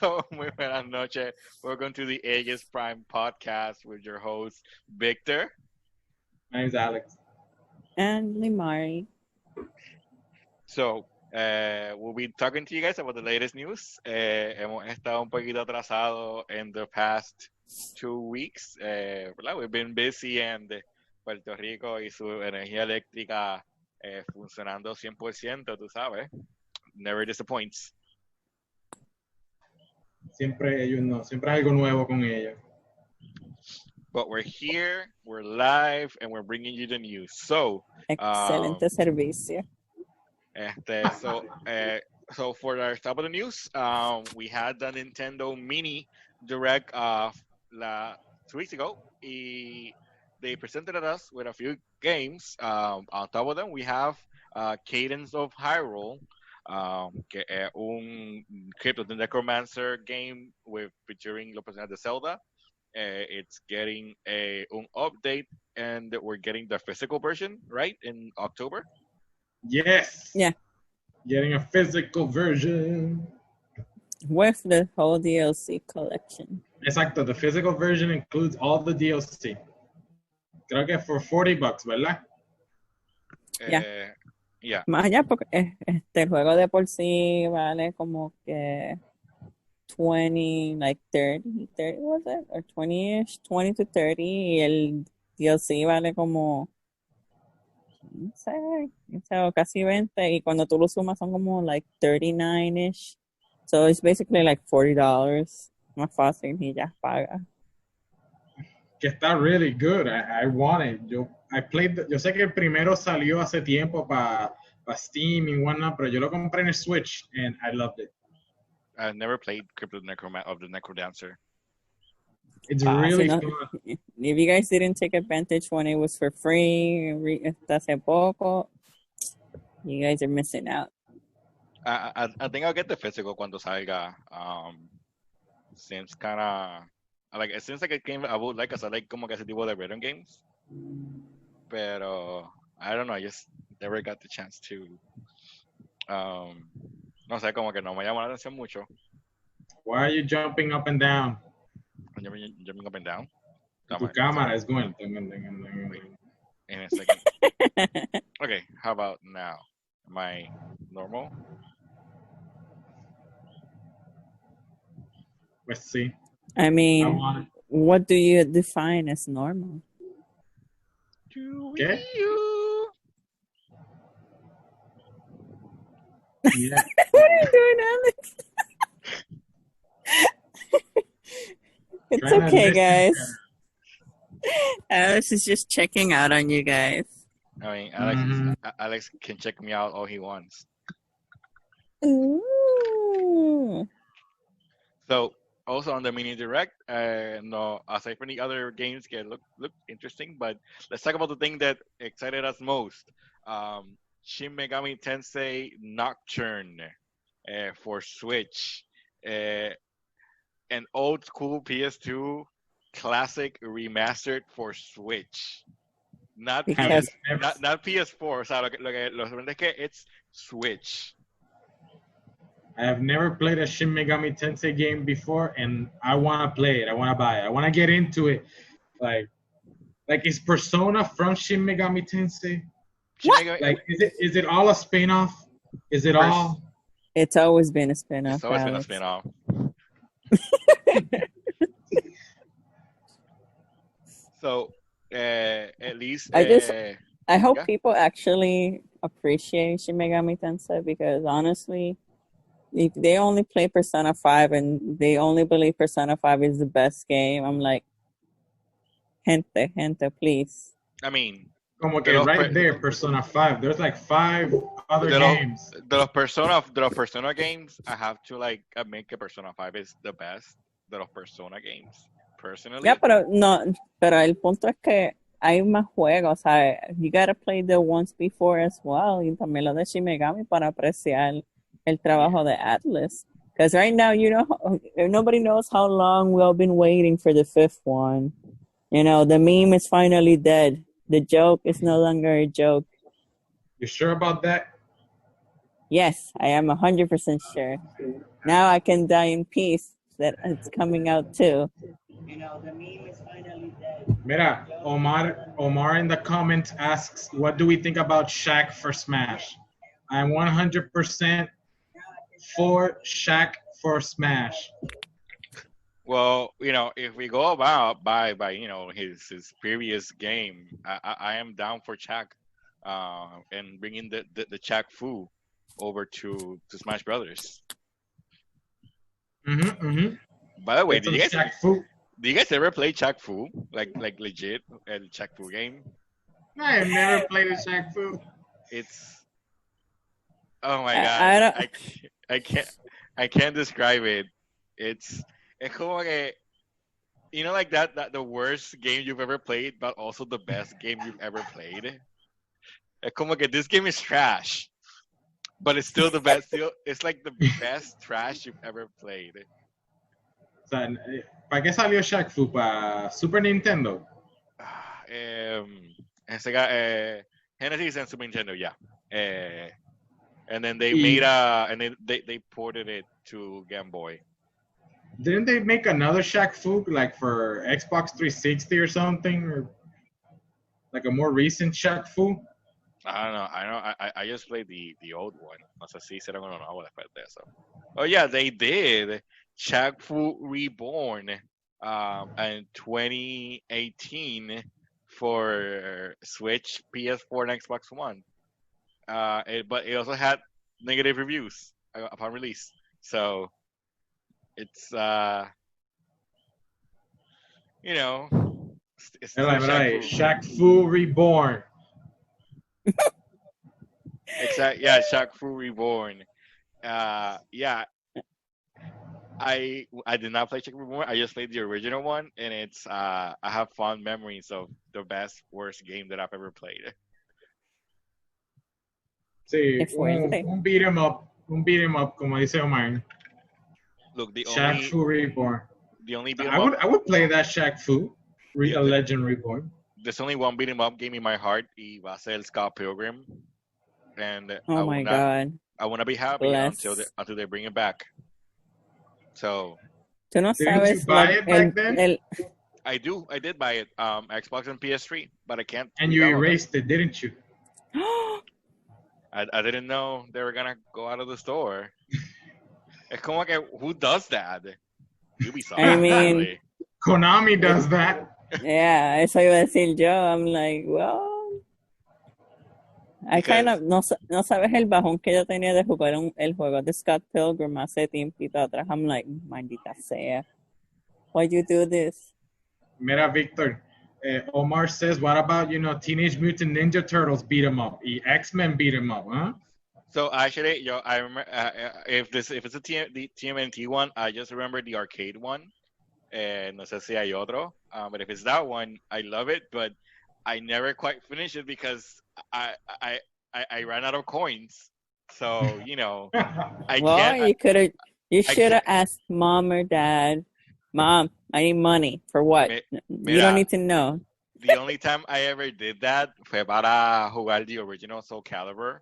So, muy buenas noches. Welcome to the Aegis Prime podcast with your host, Victor. My name's Alex. And Limari. So, we'll be talking to you guys about the latest news. Hemos estado un poquito atrasado in the past 2 weeks. ¿Verdad? We've been busy and Puerto Rico y su energía eléctrica funcionando 100%, tú sabes. Never disappoints. Siempre hay algo nuevo con ellos. But we're here, we're live, and we're bringing you the news. So, excelente servicio. So for our top of the news, we had the Nintendo Mini Direct 2 weeks ago. They presented us with a few games. On top of them, we have Cadence of Hyrule, que es un Crypt of the Necromancer game featuring los personajes de Zelda. It's getting an update, and we're getting the physical version, right, in October? Yes. Yeah. Getting a physical version. With the whole DLC collection. Exacto. The physical version includes all the DLC. Creo que for $40, ¿verdad? Yeah. Más allá, porque el juego de por sí vale como que 20, like 30 was it? Or 20-ish, 20 to 30. Y el DLC vale como, no sé, casi 20. Y cuando tú lo sumas son como like 39-ish. So it's basically like $40. Más fácil y ya paga. Que está really good. I want it. Yo sé que el primero salió hace tiempo para Steam y whatnot, pero yo lo compré en el Switch and I loved it. I've never played Crypt of the Necrodancer. It's really fun. If you guys didn't take advantage when it was for free, hace poco, you guys are missing out. I think I'll get the physical cuando salga. Seems kind of it seems like a game I would like, because I like como que ese tipo de rhythm games. Pero I don't know, I just never got the chance to. No sé, como que no me llama la atención mucho. Why are you jumping up and down? Jumping up and down. Tu cámara is going. In a second. Okay, how about now? Am I normal? Let's see. I mean, what do you define as normal? ¿Qué? Yeah. What are you doing, Alex? It's okay, guys. Alex is just checking out on you guys. I mean, Alex can check me out all he wants. Ooh. So, also on the Mini Direct, no, aside from the other games that look interesting, but let's talk about the thing that excited us most. Shin Megami Tensei Nocturne for Switch. An old school PS2 classic remastered for Switch. Not PS4. O sea, lo sorprendente es que it's Switch. I have never played a Shin Megami Tensei game before, and I want to play it. I want to buy it. I want to get into it. Like is Persona from Shin Megami Tensei? Like, is it all a spin-off? Is it all? It's always been a spin-off. It's always been a spin-off. So, at least I hope people actually appreciate Shin Megami Tensei, because honestly, if they only play Persona 5 and they only believe Persona 5 is the best game, I'm like, gente, please. I mean, como que right there, Persona 5. There's like 5 other games. The Persona games, I have to admit que Persona 5 is the best de los Persona games, personally. Yeah, pero el punto es que hay más juegos. O sea, you gotta play the ones before as well, y también lo de Shin Megami para apreciar el trabajo de Atlas. Because right now, nobody knows how long we've been waiting for the 5th one. The meme is finally dead. The joke is no longer a joke. You sure about that? Yes, I am 100% sure. Now I can die in peace. that it's coming out too. Mira, Omar in the comments asks, what do we think about Shaq for Smash? I'm 100% for Shaq for Smash. Well, if we go about by his previous game, I am down for Chuck, and bringing the Chuck Fu over to Smash Brothers. By the way, Get some Shaq Fu. do you guys ever play Chuck Fu like legit a Chuck Fu game? I have never played a Shaq Fu. It's oh my I god, don't. I can't describe it. It's como que like that the worst game you've ever played, but also the best game you've ever played. Es como que this game is trash, but it's still the best. It's like the best trash you've ever played. O sea, ¿para qué salió Shaq Fu? ¿Para Super Nintendo? Genesis and Super Nintendo, yeah. And then they made and they ported it to Game Boy. Didn't they make another Shaq Fu like for Xbox 360 or something, or like a more recent Shaq Fu? I don't know. I just played the old one. No sé si será uno nuevo después de eso. Oh yeah, they did Shaq Fu Reborn in 2018 for Switch, PS4, and Xbox One. But it also had negative reviews upon release. So it's it's Shaq Fu Reborn. Exactly. Yeah, Shaq Fu Reborn. Yeah. I did not play Shaq Fu Reborn. I just played the original one, and it's I have fond memories of the best worst game that I've ever played. Sí, un beat 'em up, como dice Omar. Look, Shaq Fu Reborn. The only beat 'em up, up, I would play that Shaq Fu, a Legend Reborn. There's only one beat 'em up game in my heart, y va a ser el Scott Pilgrim, and Oh my god! I want to be happy until they bring it back. So. ¿Tú no sabes? Didn't you buy it back then? I did buy it, Xbox and PS3, but I can't. And you erased it, didn't you? I didn't know they were gonna go out of the store. Es como que, who does that? Ubisoft. I mean, Konami does that. Yeah, eso iba a decir yo. I'm like, well, I kind of no sabes el bajón que yo tenía de jugar el juego de Scott Pilgrim hace tiempito atrás. I'm like, maldita sea, why you do this? Mira, Victor. Omar says, what about, Teenage Mutant Ninja Turtles beat 'em up? X-Men beat 'em up, huh? So actually, I remember if it's the TMNT one, I just remember the arcade one. No sé si hay otro. But if it's that one, I love it, but I never quite finished it because I ran out of coins. So, I can't. You should have asked mom or dad, Mom, I need money. For what? You don't need to know. The only time I ever did that fue para jugar the original Soul Calibur.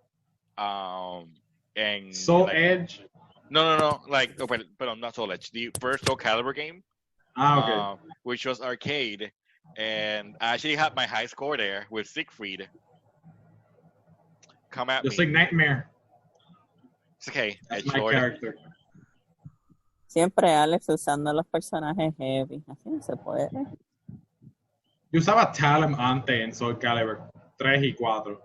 And Soul Edge? No. But not Soul Edge. The first Soul Calibur game. Okay. Which was arcade. And I actually had my high score there with Siegfried. Come at Just me. like Nightmare. It's okay. That's my character. Siempre Alex usando los personajes heavy. Así no se puede. Yo usaba Talon antes en Soul Calibur 3 y 4.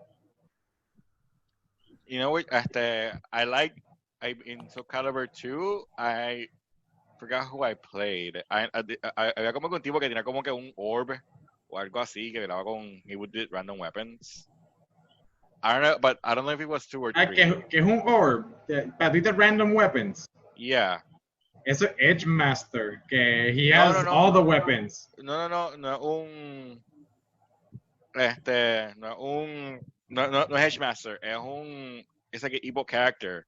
You know what? In Soul Calibur 2, I forgot who I played. Había como que un tipo que tenía como que un orb o algo así que velaba con he would do random weapons. I don't know, but I don't know if it was 2 or 3. Que es un orb para ti random weapons. Yeah. It's an Edge Master, que he has all the weapons. No es Edge Master, it's like an evil character.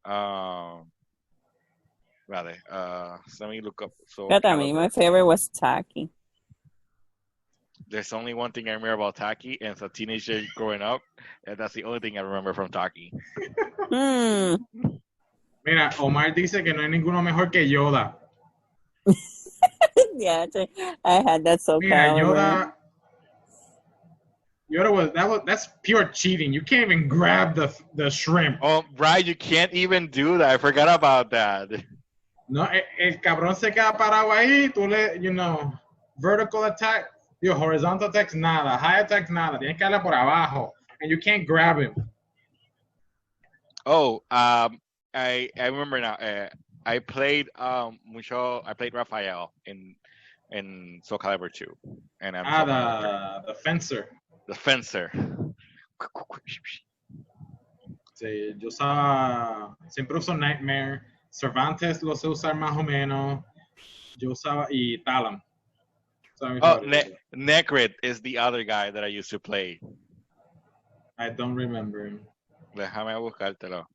Let me look up. So my favorite was Taki. There's only one thing I remember about Taki, and it's a teenager growing up, and that's the only thing I remember from Taki. Mira, Omar dice que no hay ninguno mejor que Yoda. Yeah, I had that Soul Mira, Calibur. that's pure cheating. You can't even grab the shrimp. Oh, right, you can't even do that. I forgot about that. No, el cabrón se queda parado ahí. Tú vertical attack, horizontal attack, nada. High attack, nada. Tienes que darle por abajo, and you can't grab him. Oh, I remember now. I played I played Raphael in Soul Calibur 2, and I'm Soul Calibur 3. The fencer. The fencer. Sí, yo usaba, siempre uso Nightmare. Cervantes lo sé usar más o menos. Yo usaba, y Talon. Oh, Necrit is the other guy that I used to play. I don't remember him. Déjame buscártelo.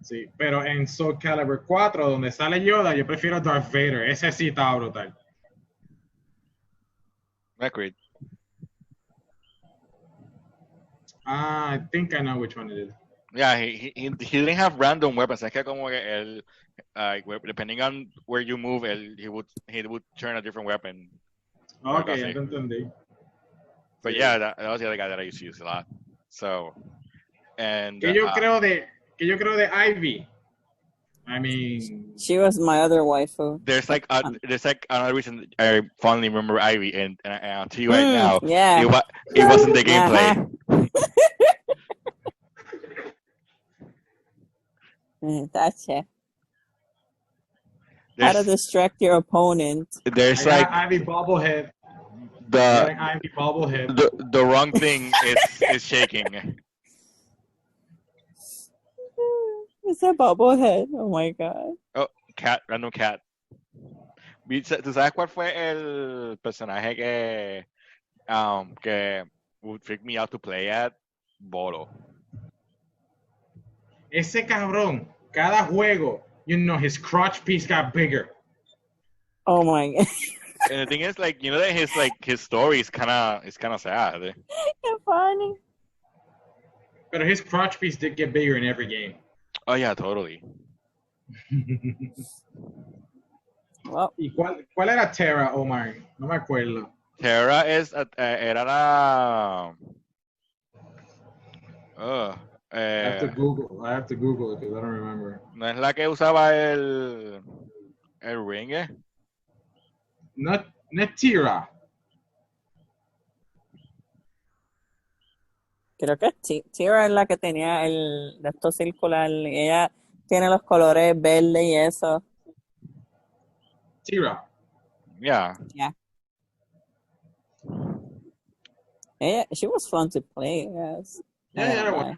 Sí, pero en Soul Calibur 4, donde sale Yoda, yo prefiero Darth Vader. Ese sí está brutal. Necrit. I think I know which one it is. Yeah, he didn't have random weapons. Es que como que él, depending on where you move, he would turn a different weapon. Okay, ya te entendí. But yeah, that was the other guy that I used to use a lot. So, and que yo creo de Ivy. I mean, she was my other waifu. There's like another reason I fondly remember Ivy, and I'll tell you right now, yeah, it wasn't the gameplay. Gotcha. How to distract your opponent. There's like Ivy bobblehead. The wrong thing is shaking. It's a bobblehead. Oh my god. Oh, random cat. ¿Tú sabes cuál fue el personaje que would freak me out to play at? Bolo. Ese cabrón, cada juego, his crotch piece got bigger. Oh my god. And the thing is, like, that his story is kind of sad. It's funny. But his crotch piece did get bigger in every game. Oh yeah, totally. Well, ¿Y cuál era Terra, Omar? No me acuerdo. Terra era la. I have to Google it because I don't remember. ¿No es la que usaba el ring? No Tira. creo que Tira es la que tenía el de esto circular. Ella tiene los colores verde y eso. Tira. Yeah. She was fun to play, yes. Yeah,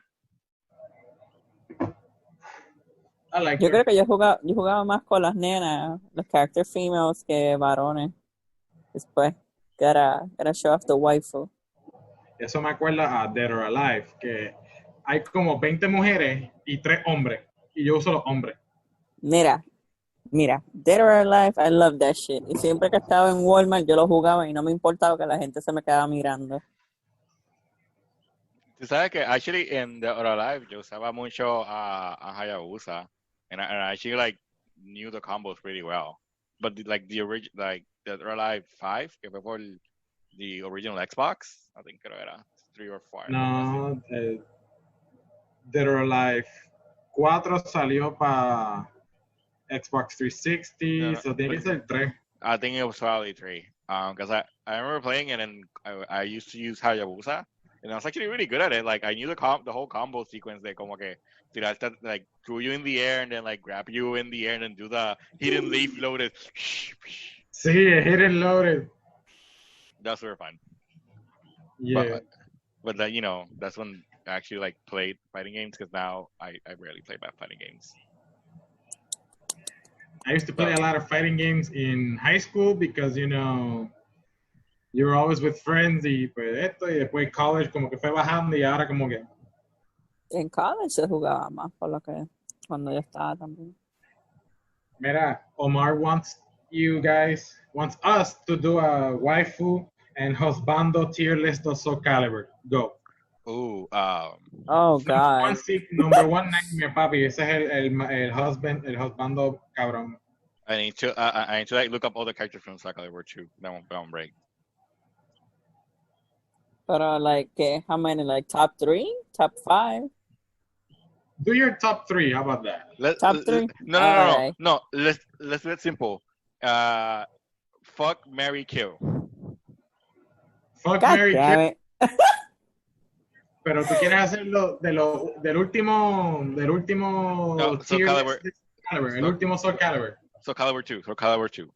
I like yo her. creo que yo jugaba más con las nenas, los character females que varones. Después, gotta show off the waifu. Eso me acuerda a Dead or Alive, que hay como 20 mujeres y 3 hombres. Y yo uso los hombres. Mira, Dead or Alive, I love that shit. Y siempre que estaba en Walmart, yo lo jugaba y no me importaba que la gente se me quedaba mirando. Tú sabes que actually in the Dead or Alive yo usaba mucho a Hayabusa, and I actually like knew the combos pretty well. But the original, like the Dead or Alive 5, que fue por the original Xbox, I think creo era 3 or 4. No, Dead or Alive 4 salió para Xbox 360, so tiene que ser 3. I think it was probably 3. Because I remember playing it, and I used to use Hayabusa, and I was actually really good at it. Like, I knew the whole combo sequence de como que tiraste, like, threw you in the air and then like grab you in the air and then do the hidden leaf loaded. Sí, hidden loaded. That's super fun. Yeah. But that, that's when I actually like played fighting games, because now I rarely play fighting games. I used to play a lot of fighting games in high school because, you were always with friends y pues esto, y después college como que fue bajando y ahora como que... En college se jugaba más, por lo que cuando yo estaba también. Mira, Omar wants us to do a waifu and husbando tier list of Soul Calibur. Go. Ooh, oh God. Number one nightmare, papi. Ese es el husbando cabrón. I need to like look up all the characters from Soul Calibur 2. That one break. But like, how many? Like top 3, top 5, Do your top 3. How about that? top 3? No, no, no, All no, right. no. Let's do it simple. Fuck, marry, kill. Fuck, God Mary, damn kill. it. Pero tú quieres hacerlo del último No, Soul tier Calibur. list de Soul Calibur, el último Soul Calibur. Soul Calibur 2. Soul Calibur 2.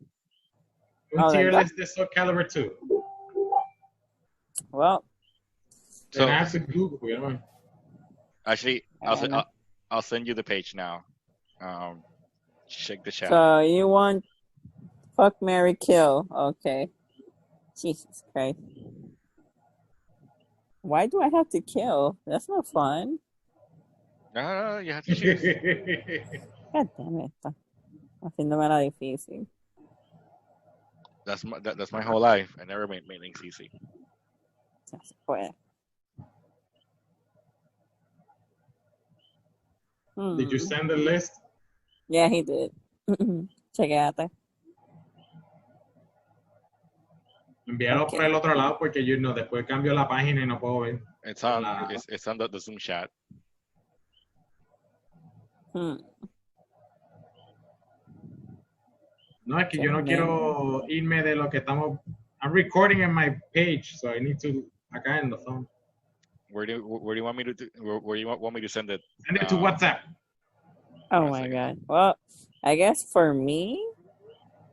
Un Oh, tier then list de Soul Calibur 2. Well, Then So I have to Google, you know. actually, know. I'll send you the page now. Check the chat. So you want fuck, marry, kill. Okay. Jesus Christ. Why do I have to kill? That's not fun. No, you have to choose. God damn it. Haciéndome la difícil. That's my whole life. I never made things easy. Ya se puede. Did you send the list? Yeah, he did. Chequéate. Envíalo por el otro lado porque yo no después cambio la página y no puedo ver. It's on. Nah. It's on the Zoom chat. No, es que yo no quiero irme de lo que estamos. I'm recording in my page, so I need to acá en the phone. Where do you want me to do, where you want me to send it? Send it to WhatsApp. Oh One my second. God. Well, I guess for me,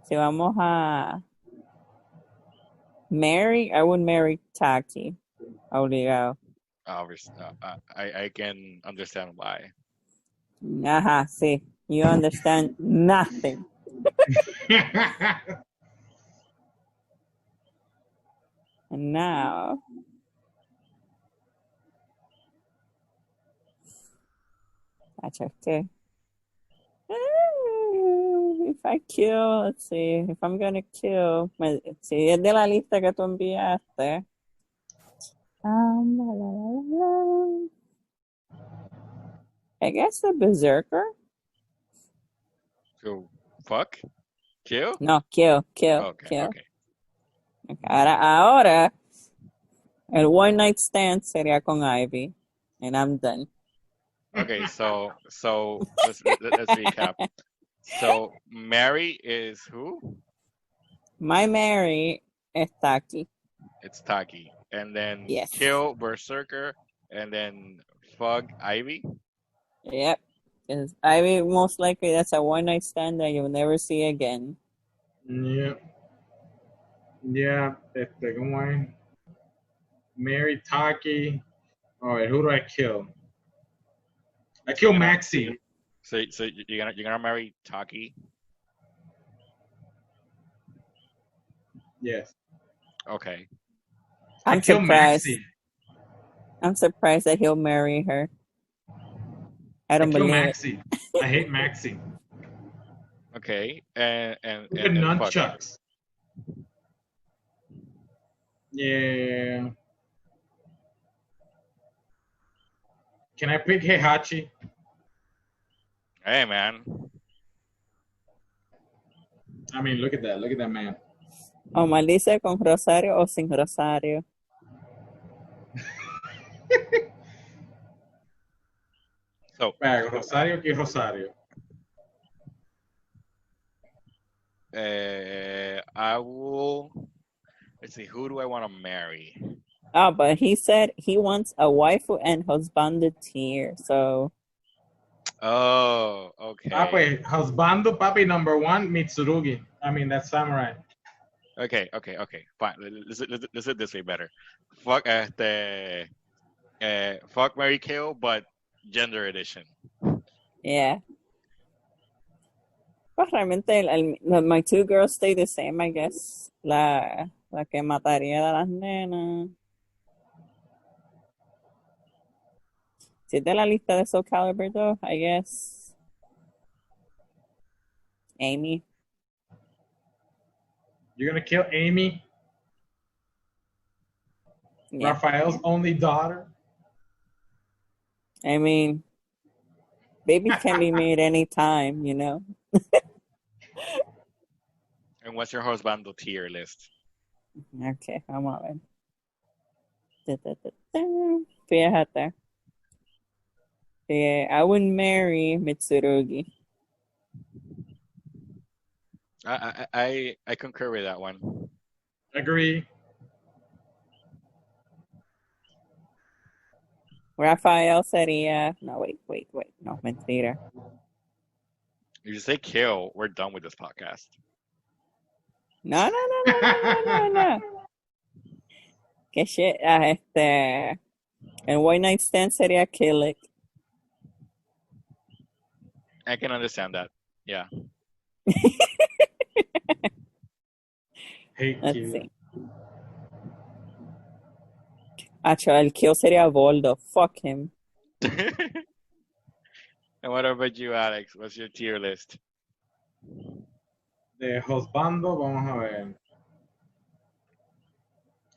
si vamos a marry, I would marry Taki. Obligado. I can understand why. Ajá, sí. You understand nothing. And now, okay. If I kill, let's see, if I'm gonna kill, si es de la lista que tú enviaste. I guess the Berserker? So fuck, kill. No, kill. Okay. Ahora, el one night stand sería con Ivy. And I'm done. Okay. So let's recap. So Mary is who? My Mary is Taki. It's Taki, and then Yes. kill Berserker, and then fuck Ivy. Yep. Because Ivy, most likely, that's a one night stand that you'll never see again. Yeah. Yeah, ¿cómo es? Mary Taki. All right, who do I kill? I kill Maxi. So you're gonna marry Taki? Yes. Okay. I'm I kill surprised. Maxi. I'm surprised that he'll marry her. I don't kill believe Maxi. I hate Maxi. Okay. And Look at nunchucks. Yeah. Can I pick Heihachi? Hey man. I mean, look at that. Look at that man. O maldice con Rosario o sin Rosario. So Rosario que Rosario. I will. Let's see. Who do I want to marry? Oh, but he said he wants a waifu and husband tier. So. Oh, okay. Papi, husbando, papi, number 1, Mitsurugi. I mean, that's samurai. Okay. Fine. Let's do it this way better. Fuck, fuck, Mary Kill, but gender edition. Yeah. Pues realmente my two girls stay the same, I guess. La que mataría a las nenas. Si es de la lista de Soul Calibur, though, I guess. Amy. You're gonna kill Amy, Yeah. Raphael's only daughter. I mean, babies can be made anytime, you know. And what's your husbando tier list? Ok, vamos a ver. Fíjate. I would marry Mitsurugi. I concur with that one. Agree. Rafael sería. No, wait. No, mentira. If you say kill, we're done with this podcast. No. Que shit. El White Night Stand sería Kill It. I can understand that. Yeah. Hate Let's you. see. El kill sería Voldo. Fuck him. And what about you, Alex? What's your tier list? De husbando, vamos a ver.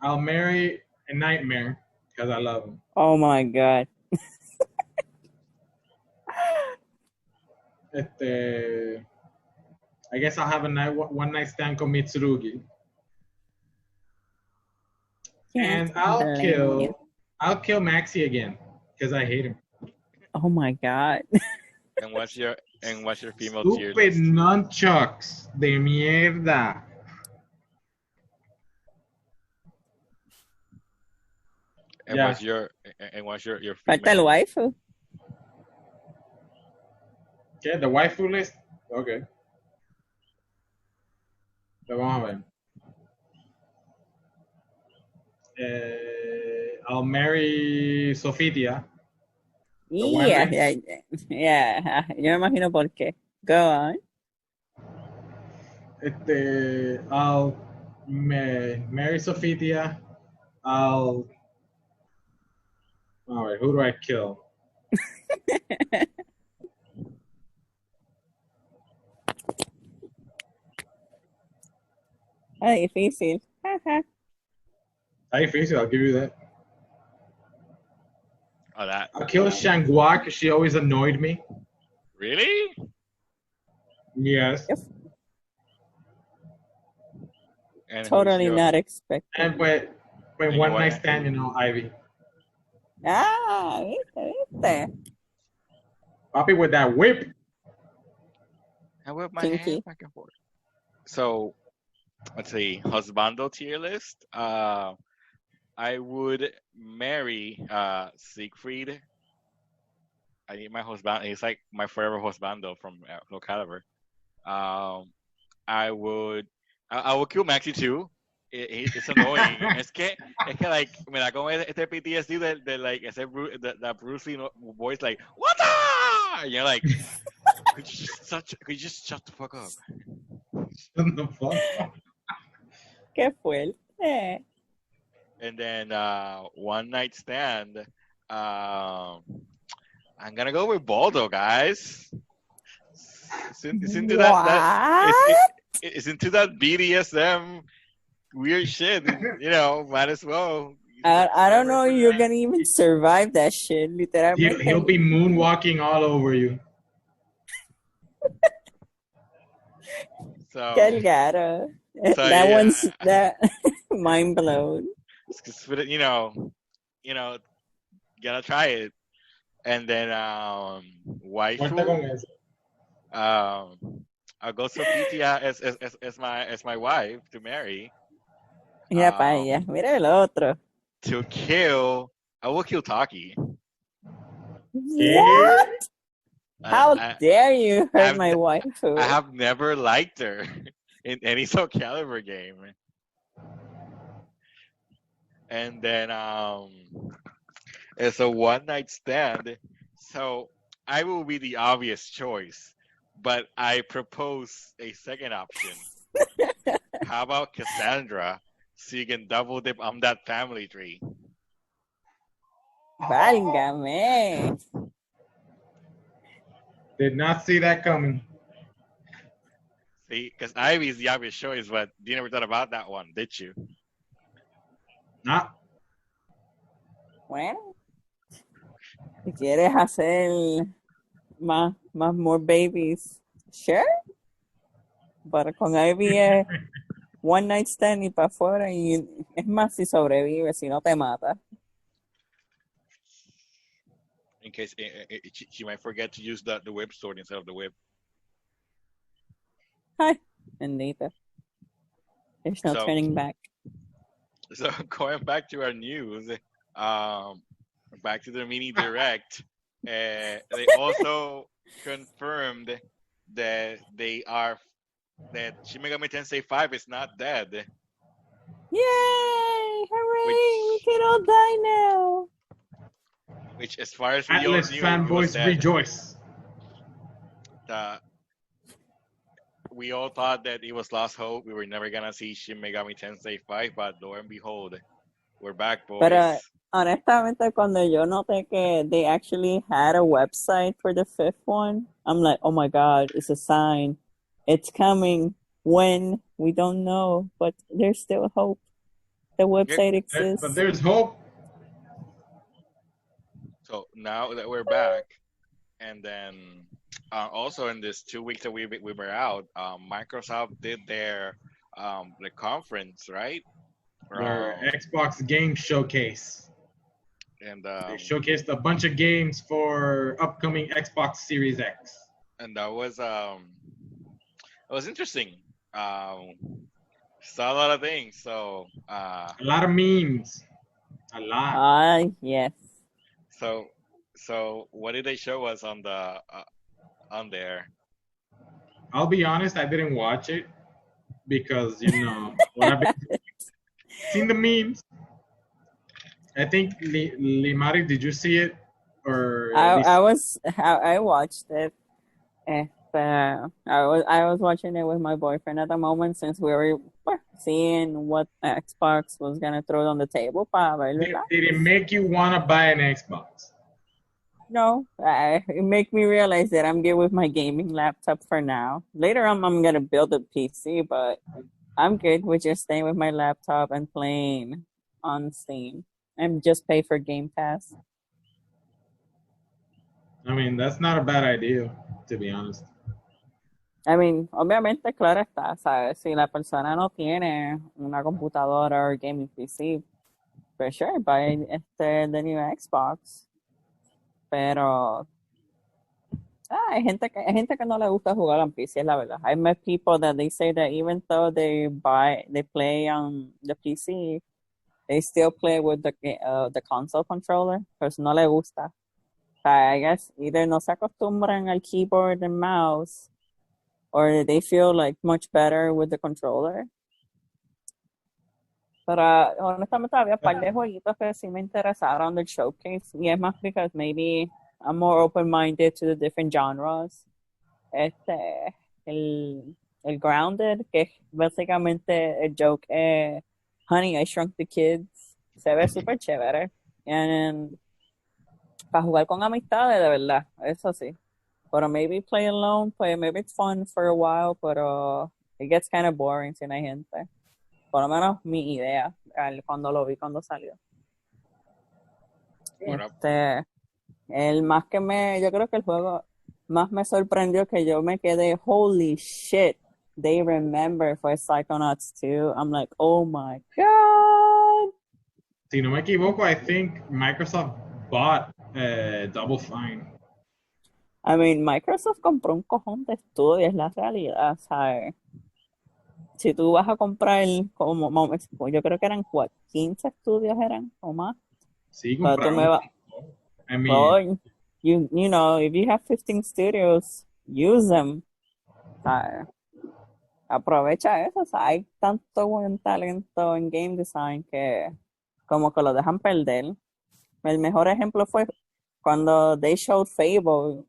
I'll marry a nightmare because I love him. Oh my god. I guess I'll have a one night stand with Mitsurugi. And I'll kill Maxi again because I hate him. Oh my god. And what's your female tier Stupid list? nunchucks de mierda. And Yeah. what's your Falta el female? waifu. Okay, the waifu list. Okay. So vamos a ver. I'll marry Sofitia. Yeah. Yo me imagino por qué. Go on. I'll marry Sofitia. All right, who do I kill? Difícil. Está difícil, I'll give you that. Oh, that. I'll kill Shangua because she always annoyed me. Really? Yes. And Totally not expected. And when one night stand, Ivy. ¿Viste? Papi with that whip. I whip my Kinky. hand back and forth. So, let's see. Husbando tier list. I would marry Siegfried. I need my husband. He's like my forever husbando from Low Caliber. I would kill Maxi too. It's annoying. es que like me da como este PTSD de like ese that Bruce Lee voice like what the? And you're like, could you just shut the fuck up? Shut the fuck up. Qué fuerte. And then one night stand. I'm gonna go with Baldo, guys. It's into that BDSM weird shit. Might as well. I don't know if you're gonna even survive that shit. Literalmente. He'll be moonwalking all over you. So, Cargado. yeah. One's that mind blown. Gotta try it. And then waifu. I'll go Sofitia as my wife to marry. Mira para ella. Mira el otro. To kill, I will kill Taki. What? How dare you hurt my wife? I have never liked her in any Soul Calibur game. And then it's a one night stand. So I will be the obvious choice, but I propose a second option. How about Cassandra? So you can double dip on that family tree. Válgame. Did not see that coming. See, because Ivy is the obvious choice, but you never thought about that one, did you? Nah. Bueno. Si quieres hacer more babies, sure. Pero con Ivy es one night stand y para afuera. Y es más si sobrevive, si no te mata. In case she might forget to use the whip sword instead of the whip. Ay, bendita. There's no So, turning back. so going back to our news, back to the mini direct, they also confirmed that Shin Megami Tensei 5 is not dead, Yay! Hooray! We which can all die now. as far as we all Atlas knew, it was fanboys dead. rejoice. We all thought that it was lost hope. We were never gonna see Shin Megami Tensei 5, but lo and behold, we're back, boys. Pero honestamente, cuando yo noté que they actually had a website for the fifth one, I'm like, oh my god, it's a sign. It's coming. When? We don't know, but there's still hope. The website exists. But there's hope. So now that we're back, and then also in this 2 weeks that we were out, Microsoft did their the conference, right? Their Xbox game showcase. And they showcased a bunch of games for upcoming Xbox Series X. And that was interesting. Saw a lot of things. So a lot of memes. A lot. Yes. So what did they show us on the on there? I'll be honest, I didn't watch it because what I've been seen the memes. I think Limari, did you see it? Or I watched it. I was watching it with my boyfriend at the moment since we were seeing what Xbox was gonna throw on the table. Did it make you wanna buy an Xbox? No, it make me realize that I'm good with my gaming laptop for now. Later on, I'm gonna build a PC, but I'm good with just staying with my laptop and playing on Steam and just pay for Game Pass. I mean, that's not a bad idea, to be honest. I mean, obviamente, claro está, ¿sabes? Si la persona no tiene una computadora o gaming PC, for sure, buy the new Xbox. Pero hay gente que no le gusta jugar en PC, es la verdad. I met people that they say that even though they play on the PC, they still play with the console controller, pues no le gusta. I guess either no se acostumbran al keyboard and mouse, or they feel like much better with the controller. Pero honestamente había un par de jueguitos que sí me interesaron del showcase, y es más because maybe I'm more open-minded to the different genres. El Grounded, que es básicamente el joke Honey, I Shrunk the Kids, se ve súper chévere. And para jugar con amistades, de verdad, eso sí. Pero maybe play alone, maybe it's fun for a while, pero it gets kind of boring si no hay gente. Por lo menos mi idea cuando lo vi, cuando salió. El más que yo creo que el juego más me sorprendió, que yo me quedé, holy shit, they remember, fue Psychonauts 2. I'm like, oh my god. Si no me equivoco, I think Microsoft bought Double Fine. I mean, Microsoft compró un cojón de estudios, es la realidad, ¿sabes? Si tú vas a comprar yo creo que eran 15 estudios eran o más. Sí, compraron. I mean, you know, if you have 15 studios, use them. Aprovecha eso. O sea, hay tanto buen talento en game design que como que lo dejan perder. El mejor ejemplo fue cuando they showed Fable.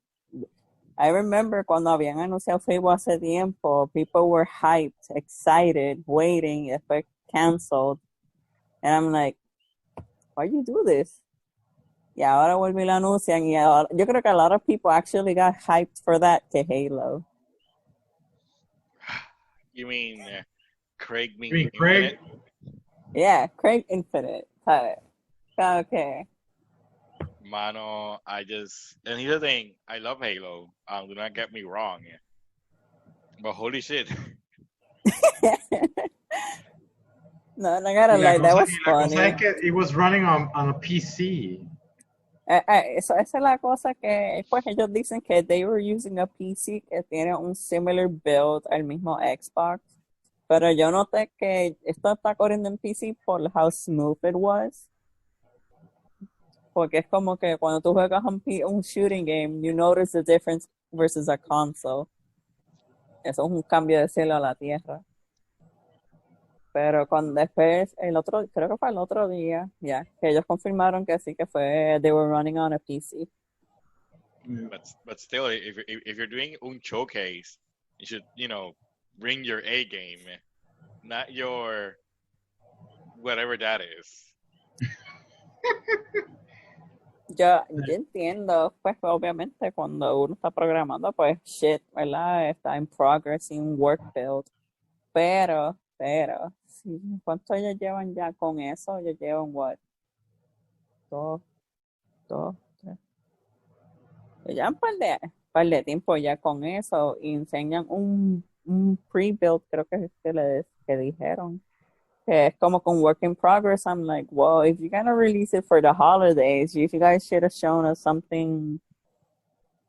I remember cuando habían anunciado Fable hace tiempo, people were hyped, excited, waiting, después canceled. And I'm like, why you do this? Y ahora vuelve y lo anuncian. Y ahora, yo creo que a lot of people actually got hyped for that que Halo. You mean Craig? You mean Craig? Yeah, Craig Infinite. Okay. Mano, and here's the thing, I love Halo. Do not get me wrong. But holy shit, No, no gotta lie, that was La cosa funny. es que it was running on a PC. Esa es la cosa que pues ellos dicen que they were using a PC que tiene un similar build al mismo Xbox, pero yo noté que esto está corriendo en PC por how smooth it was, porque es como que cuando tú juegas un shooting game, you notice the difference versus a console. Eso es un cambio de cielo a la tierra. Pero cuando después, creo que fue el otro día, ya, que ellos confirmaron que sí, que fue, they were running on a PC. But still, if you're doing un showcase, you should, bring your A game, not your whatever that is. Yo entiendo, pues obviamente cuando uno está programando, pues shit, ¿verdad? Está en progress, en work build. Pero, sí, ¿cuánto ellos llevan ya con eso? Ellos llevan, what? Dos, tres. Ya un par de tiempo ya con eso y enseñan un pre-build, creo que es que dijeron. Que es como con work in progress. I'm like, well, if you're gonna release it for the holidays, you guys should have shown us something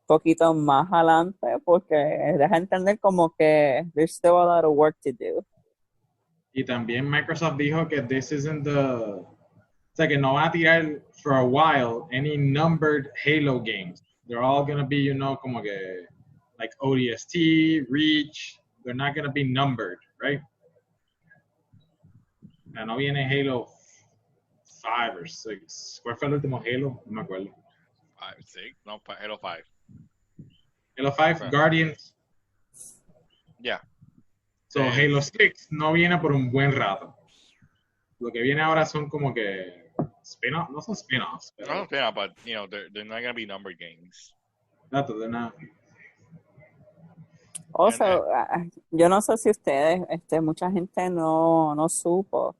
poquito más adelante, porque deja entender como que there's still a lot of work to do. Y también Microsoft dijo que this isn't o sea, que no van a tirar for a while any numbered Halo games. They're all gonna be, como que like ODST, Reach. They're not gonna be numbered, right? No viene Halo 5 or 6. ¿Cuál fue el último Halo? No me acuerdo. 5, 6, no, Halo 5. Halo 5, Right. Guardians. Yeah. So Halo 6 no viene por un buen rato. Lo que viene ahora son como que spin-offs, no son spin-offs. Pero... No, yeah, but they're not gonna be numbered games. Dato, they're not. Also, yo no sé si ustedes, mucha gente no supo,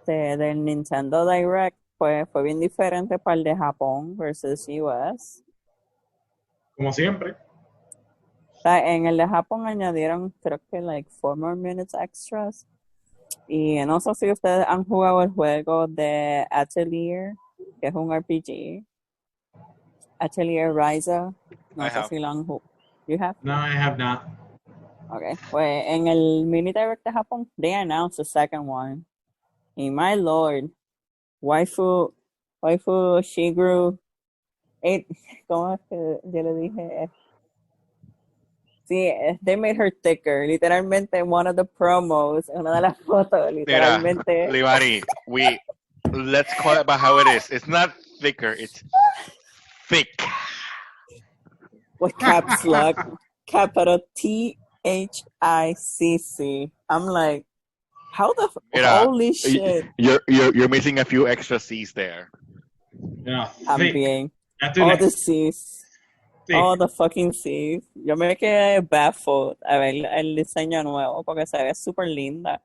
del Nintendo Direct, pues fue bien diferente para el de Japón versus US. Como siempre. En el de Japón añadieron, creo que, like, 4 more minutes extras. Y no sé si ustedes han jugado el juego de Atelier, que es un RPG. Atelier Ryza. No sé si lo han jugado. You have? No, I have not. Okay. Pues en el mini direct de Japón, they announced the second one. Y my lord, waifu Shigeru, ¿cómo es que yo le dije? Sí, they made her thicker. Literalmente, one of the promos, una de las fotos, literalmente. Mira, Libari, let's call it by how it is. It's not thicker, it's thick. With caps lock, capital THICC. I'm like, how the holy shit. You're missing a few extra C's there. Yeah, También. All the C's. Thick. All the fucking C's. Yo me quedé baffled a ver el diseño nuevo porque se ve súper linda.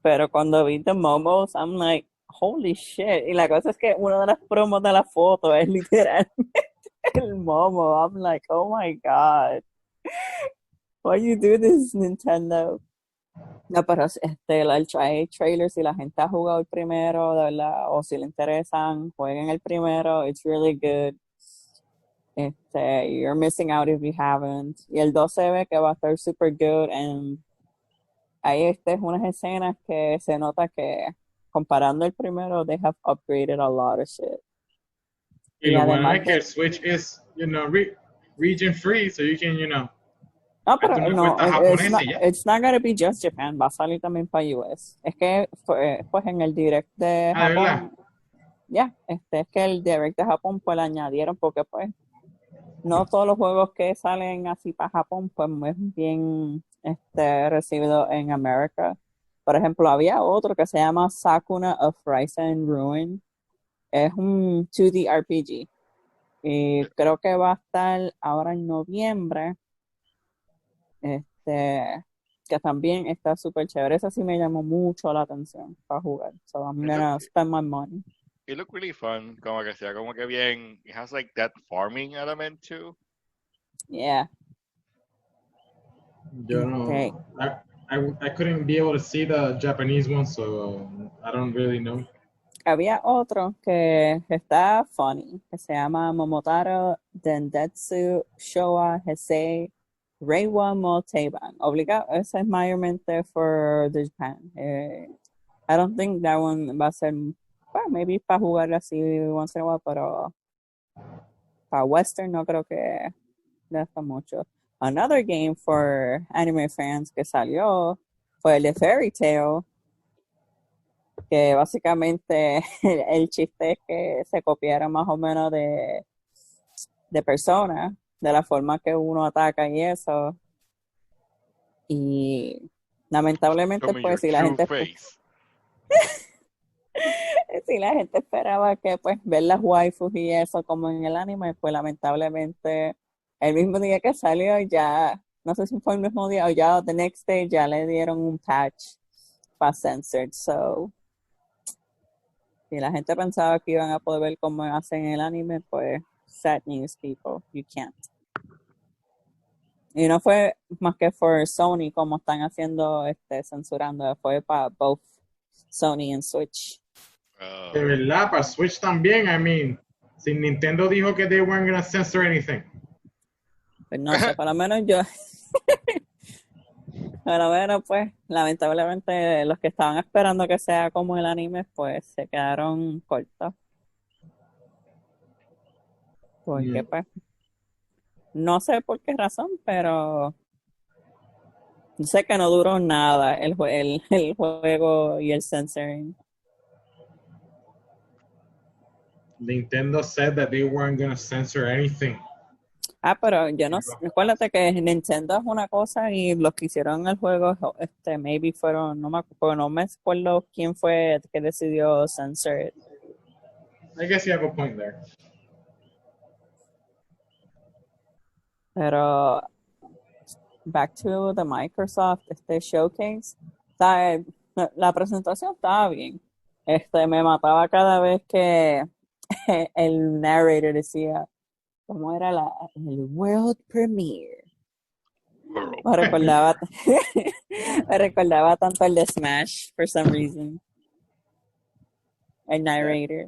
Pero cuando vi the momos, I'm like, holy shit. Y la cosa es que una de las promos de la foto es literalmente el momo. I'm like, oh my god. Why you do this, Nintendo? No, pero hay trailers, si la gente ha jugado el primero, de verdad, o si le interesan, jueguen el primero. It's really good. You're missing out if you haven't. Y el 2 se ve que va a estar super good. And hay unas escenas que se nota que comparando el primero, they have upgraded a lot of shit. Y lo bueno es que el Switch es, region free, so you can, No, pero no, it's not gonna be just Japan, va a salir también para US. Es que, pues en el direct de Japón, es que el direct de Japón pues le añadieron porque pues no todos los juegos que salen así para Japón pues es bien recibido en América. Por ejemplo, había otro que se llama Sakuna of Rise and Ruin. Es un 2D RPG. Y creo que va a estar ahora en noviembre. Que también está súper chévere. Eso sí me llamó mucho la atención para jugar. So I'm gonna spend my money. It looked really fun, como que sea, como que bien. It has like that farming element too. Yeah. Yo no. I couldn't be able to see the Japanese one, so I don't really know. Había otro que está funny, que se llama Momotaro Dendetsu Showa Heisei Reiwa mo Teiban. Obligado, ese es mayormente for the Japan. I don't think that one va a ser, well, maybe para jugar así once in a while, pero para Western no creo que gasta mucho. Another game for anime fans que salió fue el de Fairy Tail, que básicamente el chiste es que se copiaron más o menos de personas, de la forma que uno ataca y eso. Y lamentablemente, Show me your pues, si la true gente face. si la gente esperaba que pues ver las waifus y eso como en el anime, pues lamentablemente el mismo día que salió ya, no sé si fue el mismo día o ya the next day ya le dieron un patch para censored. So, si la gente pensaba que iban a poder ver cómo hacen el anime, pues sad news, people, you can't. Y no fue más que por Sony como están haciendo censurando, fue para both Sony and Switch. De verdad, para Switch también. I mean, si Nintendo dijo que they weren't gonna censor anything. Pues no sé, por lo menos yo, por lo menos pues, lamentablemente los que estaban esperando que sea como el anime, pues se quedaron cortos. Porque pues, no sé por qué razón, pero sé que no duró nada el juego y el censoring. Nintendo said that they weren't gonna censor anything. Ah, pero yo no sé, acuérdate que Nintendo es una cosa y los que hicieron el juego, maybe fueron, no me acuerdo quién fue que decidió censor. I guess you have a point there. Pero back to the Microsoft showcase, ¿sabes? La presentación estaba bien. Me mataba cada vez que el narrator decía, ¿cómo era el World Premiere? Me recordaba, me recordaba tanto el de Smash, for some reason. El narrator.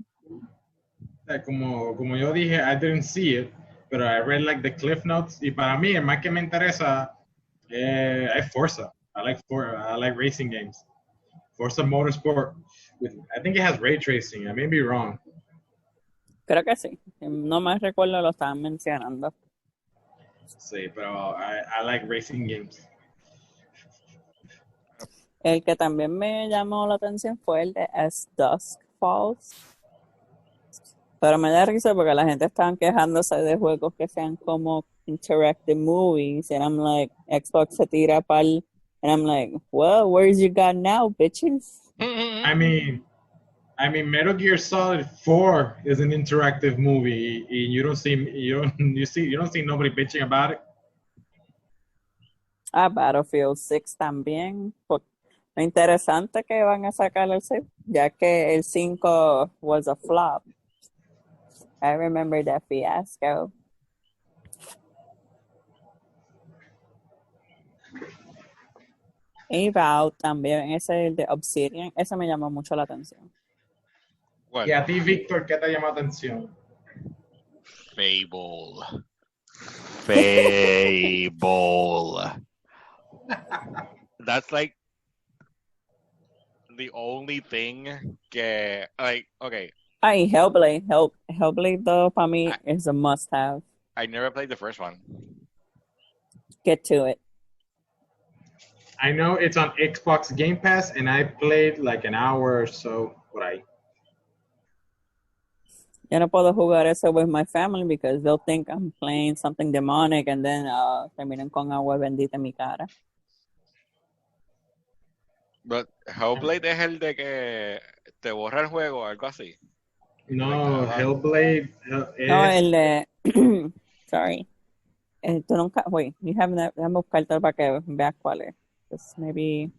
Como yo dije, I didn't see it, but I read like the cliff notes. Y para mí, el más que me interesa es Forza. I like racing games. Forza Motorsport. I think it has ray tracing. I may be wrong. Creo que sí. No me recuerdo, lo estaban mencionando. Sí, pero I like racing games. El que también me llamó la atención fue el de As Dusk Falls. Pero me da risa porque la gente estaban quejándose de juegos que sean como interactive movies. And I'm like, Xbox se tira pal. And I'm like, well, where's your gun now, bitches? I mean, Metal Gear Solid 4 is an interactive movie, and you don't see nobody bitching about it. Battlefield 6 también. Lo interesante que van a sacar el 6, ya que el 5 was a flop. I remember that fiasco. Eval también, ese de Obsidian, ese me llamó mucho la atención. What? Y a ti, Víctor, ¿qué te llama atención? Fable. Fable. That's like the only thing que, like, okay. Ay, Hellblade. Hellblade, though, para mí, is a must-have. I never played the first one. Get to it. I know it's on Xbox Game Pass, and I played like an hour or so por ahí. Yo no puedo jugar eso with my family because they'll think I'm playing something demonic and then terminan con agua bendita en mi cara. But Hellblade es el de que te borra el juego o algo así. No, Hellblade es... No, el de... Sorry. Tú nunca... Wait, you have that... Déjame buscarte para que veas cuál es. Just maybe...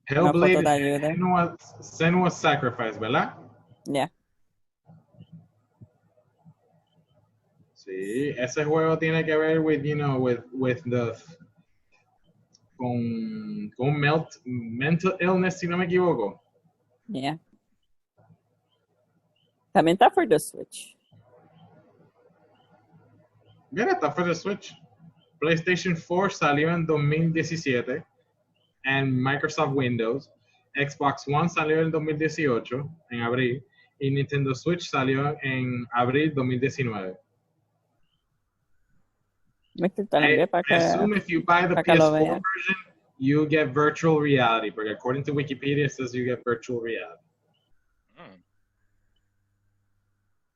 Hellblade una foto de ayuda. Senua's Sacrifice, ¿verdad? Yeah. Sí, ese juego tiene que ver with, with the con un mental illness, si no me equivoco. Yeah. También está for the Switch. Mira, está for the Switch. PlayStation 4 salió en 2017 en Microsoft Windows. Xbox One salió en 2018, en abril. Y Nintendo Switch salió en abril 2019. Te lo envié para I assume if you buy the para que lo PS4 veas. version, you get virtual reality. Because according to Wikipedia, it says you get virtual reality. Hmm.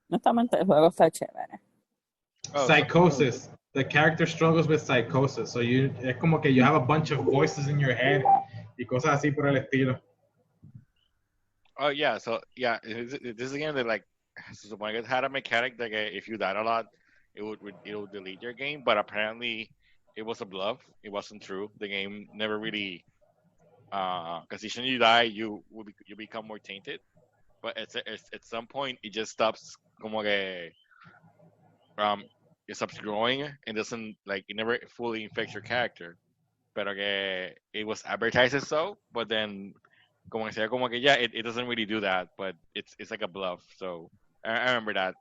Honestamente, el juego está chévere. Oh, Psychosis. The character struggles with psychosis. So es como que you have a bunch of voices in your head y cosas así por el estilo. oh yeah. So yeah, this is a game that like so when it had a mechanic that if you died a lot, it would delete your game. But apparently, it was a bluff. It wasn't true. The game never really because each time you die, you become more tainted. But at some point, it just stops como que um it stops growing and doesn't like it never fully infects your character. Pero que it was advertised as so, but then como que yeah, it doesn't really do that, but it's like a bluff. So I remember that.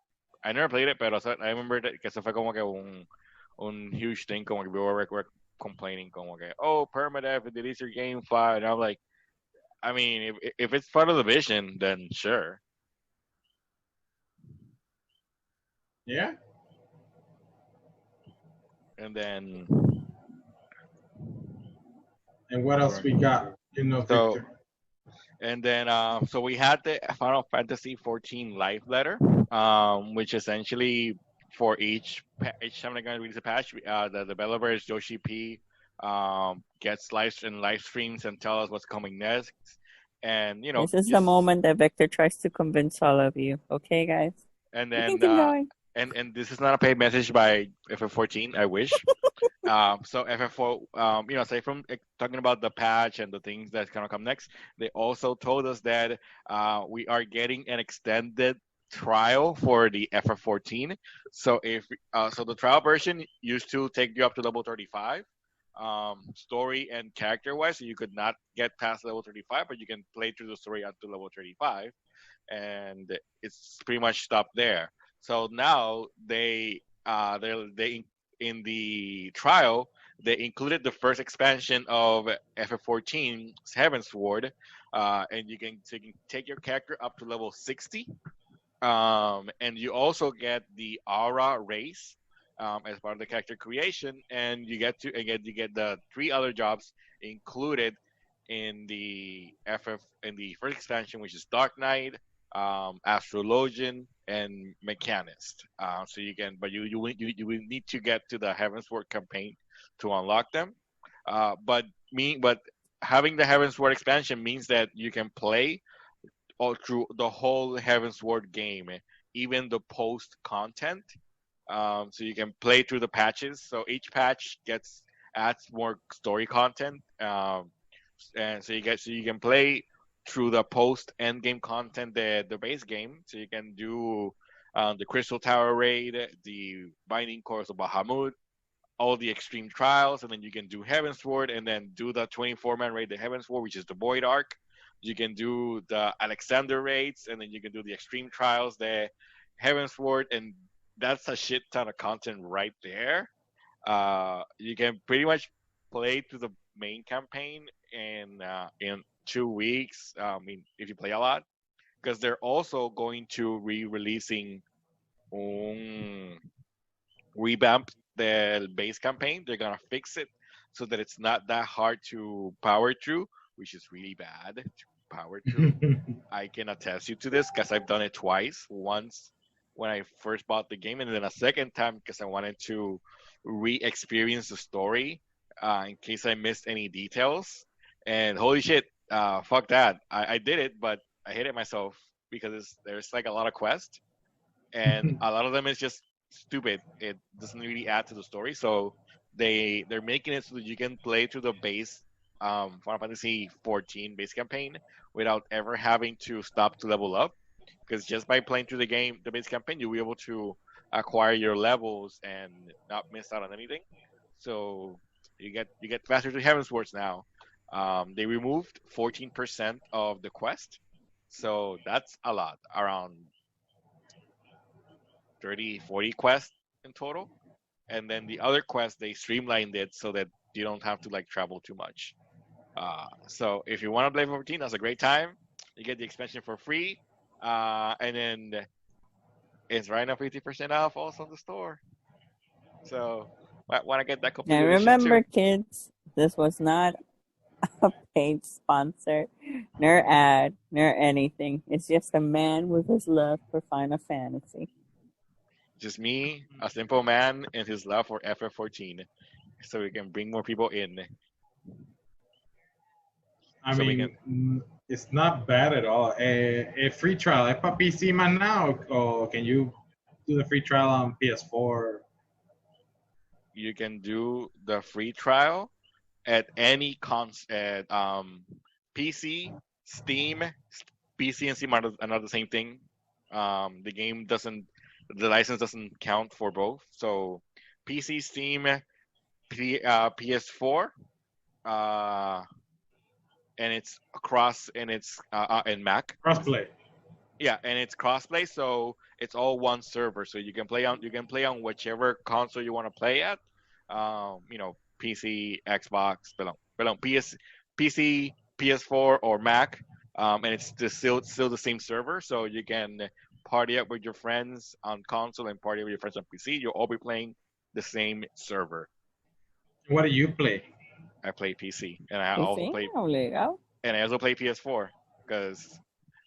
I never played it, but I remember that que eso fue como que un huge thing, como que were complaining, como que oh permadeath, it deletes your game file, and I'm like, I mean, if it's part of the vision, then sure. Yeah. And then And what else we got? You know, so Victor. and then so we had the Final Fantasy 14 live letter, which essentially for each time they're going to release a patch, the developers Yoshi P gets live streams and tell us what's coming next, and you know This is the moment that Victor tries to convince all of you. Okay, guys? and You can then keep going. and this is not a paid message by FF14. I wish. So FF4, aside from talking about the patch and the things that's gonna come next, they also told us that we are getting an extended trial for the FF14. So so the trial version used to take you up to level 35, story and character wise, so you could not get past level 35, but you can play through the story up to level 35, and it's pretty much stopped there. So now they in the trial they included the first expansion of FF14's Heaven Sword, and you can take your character up to level 60, and you also get the Aura race as part of the character creation, and you get the three other jobs included in the first expansion, which is Dark Knight, Astrologian, and Mechanist. So you can, but you will need to get to the Heavensward campaign to unlock them. But having the Heavensward expansion means that you can play all through the whole Heavensward game, even the post content. So you can play through the patches. So each patch adds more story content, and so you can play through the post end game content, the base game. So you can do the Crystal Tower raid, the Binding Course of Bahamut, all the extreme trials, and then you can do Heavensward, and then do the 24-man raid, the Heavensward, which is the Void Arc. You can do the Alexander raids, and then you can do the extreme trials, the Heavensward, and that's a shit ton of content right there. You can pretty much play through the main campaign in 2 weeks. I mean, if you play a lot, because they're also going to re-releasing revamp the base campaign. They're gonna fix it so that it's not that hard to power through, which is really bad to power through. I can attest you to this because I've done it twice. Once when I first bought the game, and then a second time because I wanted to re-experience the story in case I missed any details. And holy shit, fuck that! I did it, but I hated myself because there's like a lot of quests, and a lot of them is just stupid. It doesn't really add to the story. So they're making it so that you can play through the base Final Fantasy 14 base campaign without ever having to stop to level up. Because just by playing through the base campaign, you'll be able to acquire your levels and not miss out on anything. So You get faster to Heaven's Words now. They removed 14% of the quest, so that's a lot, around 30, 40 quests in total. And then the other quests they streamlined it so that you don't have to like travel too much. So if you want to play 14, that's a great time. You get the expansion for free, and then it's right now 50% off also in the store. So might want to get that complete And edition remember, too. kids, this was not a paid sponsor, nor ad, nor anything. It's just a man with his love for Final Fantasy. Just me, a simple man, and his love for FF14, so we can bring more people in. I So we can. mean, it's not bad at all. A free trial. ¿Es para PC man now? Or can you do the free trial on PS4? You can do the free trial at any at PC, Steam, PC and Steam are not the same thing. The game doesn't, the license doesn't count for both. So PC, Steam, PS4, uh, and it's across and it's and Mac. Crossplay. Yeah, and it's crossplay, so it's all one server. So you can play on whichever console you want to play at. PC, Xbox, PC, PS4, or Mac. And it's still the same server, so you can party up with your friends on console and party with your friends on PC. You'll all be playing the same server. What do you play? I play PC, and I Y also sí, play obligado. and I also play PS4 because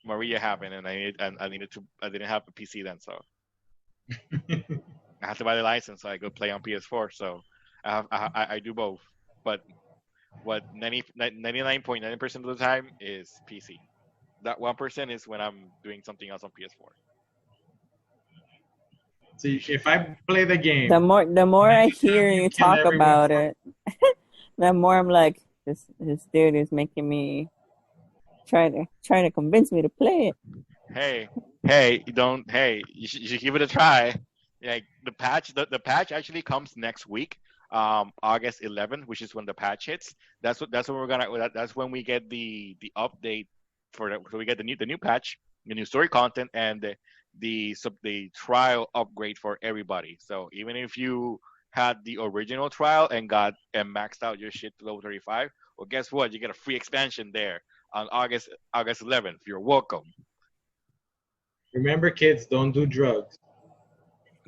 Maria happened, and I didn't have a PC then, so I had to buy the license so I could play on PS4. So I do both, but what 99.9% of the time is PC. That 1% is when I'm doing something else on PS4. See, if I play the game, The more I hear you you kill talk everyone about for it, the more I'm like, this dude is making me trying to convince me to play it. Hey, you don't. Hey, you should give it a try. Like the patch actually comes next week, August 11th, which is when the patch hits. That's when we're gonna. That's when we get the update so we get the new patch, the new story content, and the trial upgrade for everybody. So even if you had the original trial and maxed out your shit to level 35, well, guess what? You get a free expansion there on August 11th. You're welcome. remember, kids, don't do drugs.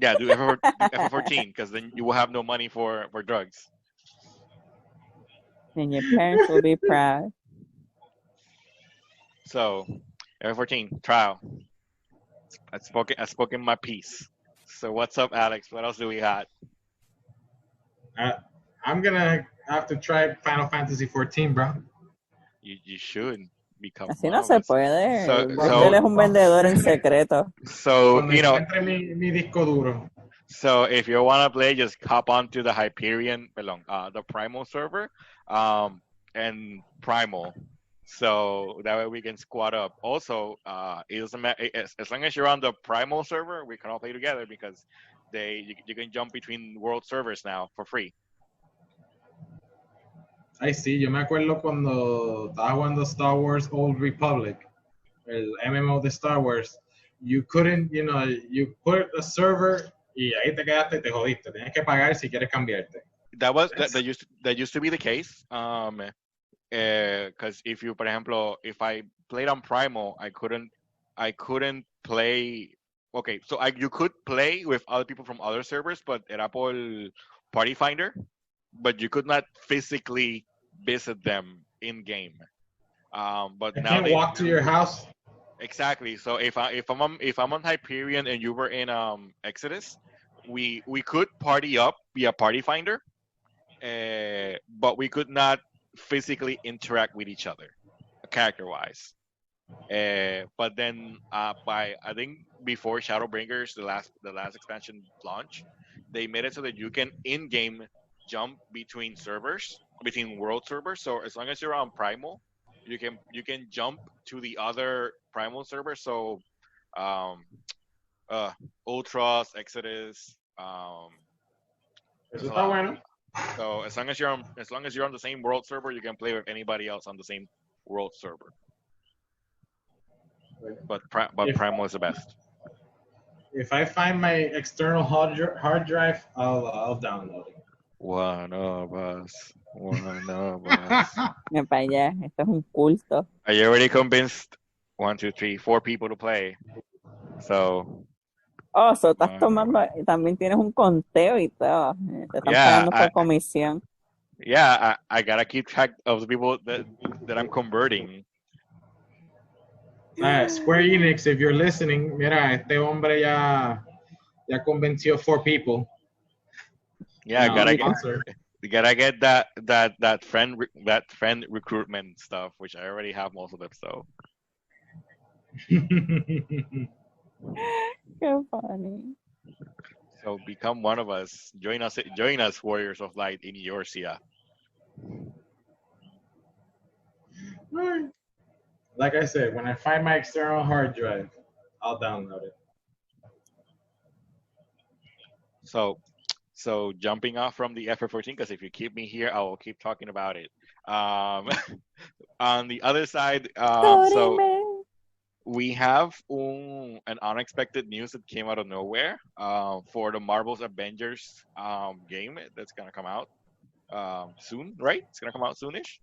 Yeah, do FF14 because then you will have no money for drugs. And your parents will be proud. So FF14 trial. I spoken my piece. So what's up, Alex? What else do we got? Uh, I'm gonna have to try Final Fantasy 14, bro. You should become Así one no of se us. puede. So Él es un vendedor en secreto. so Cuando encuentre mi disco duro. So if you want to play, just hop onto the Hyperion, the Primal server, and Primal. So that way we can squad up. Also, it doesn't matter as long as you're on the Primal server, we can all play together because you can jump between world servers now for free. Ay, sí, yo me acuerdo cuando estaba jugando Star Wars Old Republic, el MMO de Star Wars. You couldn't, you put a server y ahí te quedaste y te jodiste. Tienes que pagar si quieres cambiarte. That used to be the case. Because if you, for example, if I played on Primal, I couldn't play. Okay, so you could play with other people from other servers, but era por Party Finder, but you could not physically visit them in game. But I now can't walk to your house. exactly. So if I'm on Hyperion and you were in Exodus, we could party up via Party Finder, but we could not physically interact with each other, character wise. But then by I think before Shadowbringers, the last expansion launch, they made it so that you can in game jump between servers, between world servers. So as long as you're on Primal, you can jump to the other Primal server. So um, uh, Ultras, Exodus, Eso there's a está lot. bueno. So as long as you're on the same world server, you can play with anybody else on the same world server. But If Primo is the best. if I find my external hard drive, I'll download it. One of us. One of us. Mira para allá, esto es un culto. Are you already convinced? 1, 2, 3, 4 people to play. So Oh, so estás tomando, también tienes un conteo y todo. Te están pagando por comisión. Yeah, I gotta keep track of the people that I'm converting. Square Enix, if you're listening, mira, este hombre ya convenció 4 people. Yeah, gotta get that friend recruitment stuff, which I already have most of them. So Qué funny. so become one of us. Join us, Warriors of Light in Eorzea. Like I said, when I find my external hard drive, I'll download it. So jumping off from the FF14, because if you keep me here, I will keep talking about it. On the other side, so we have an unexpected news that came out of nowhere for the Marvel's Avengers game that's gonna come out soon, right? It's gonna come out soonish.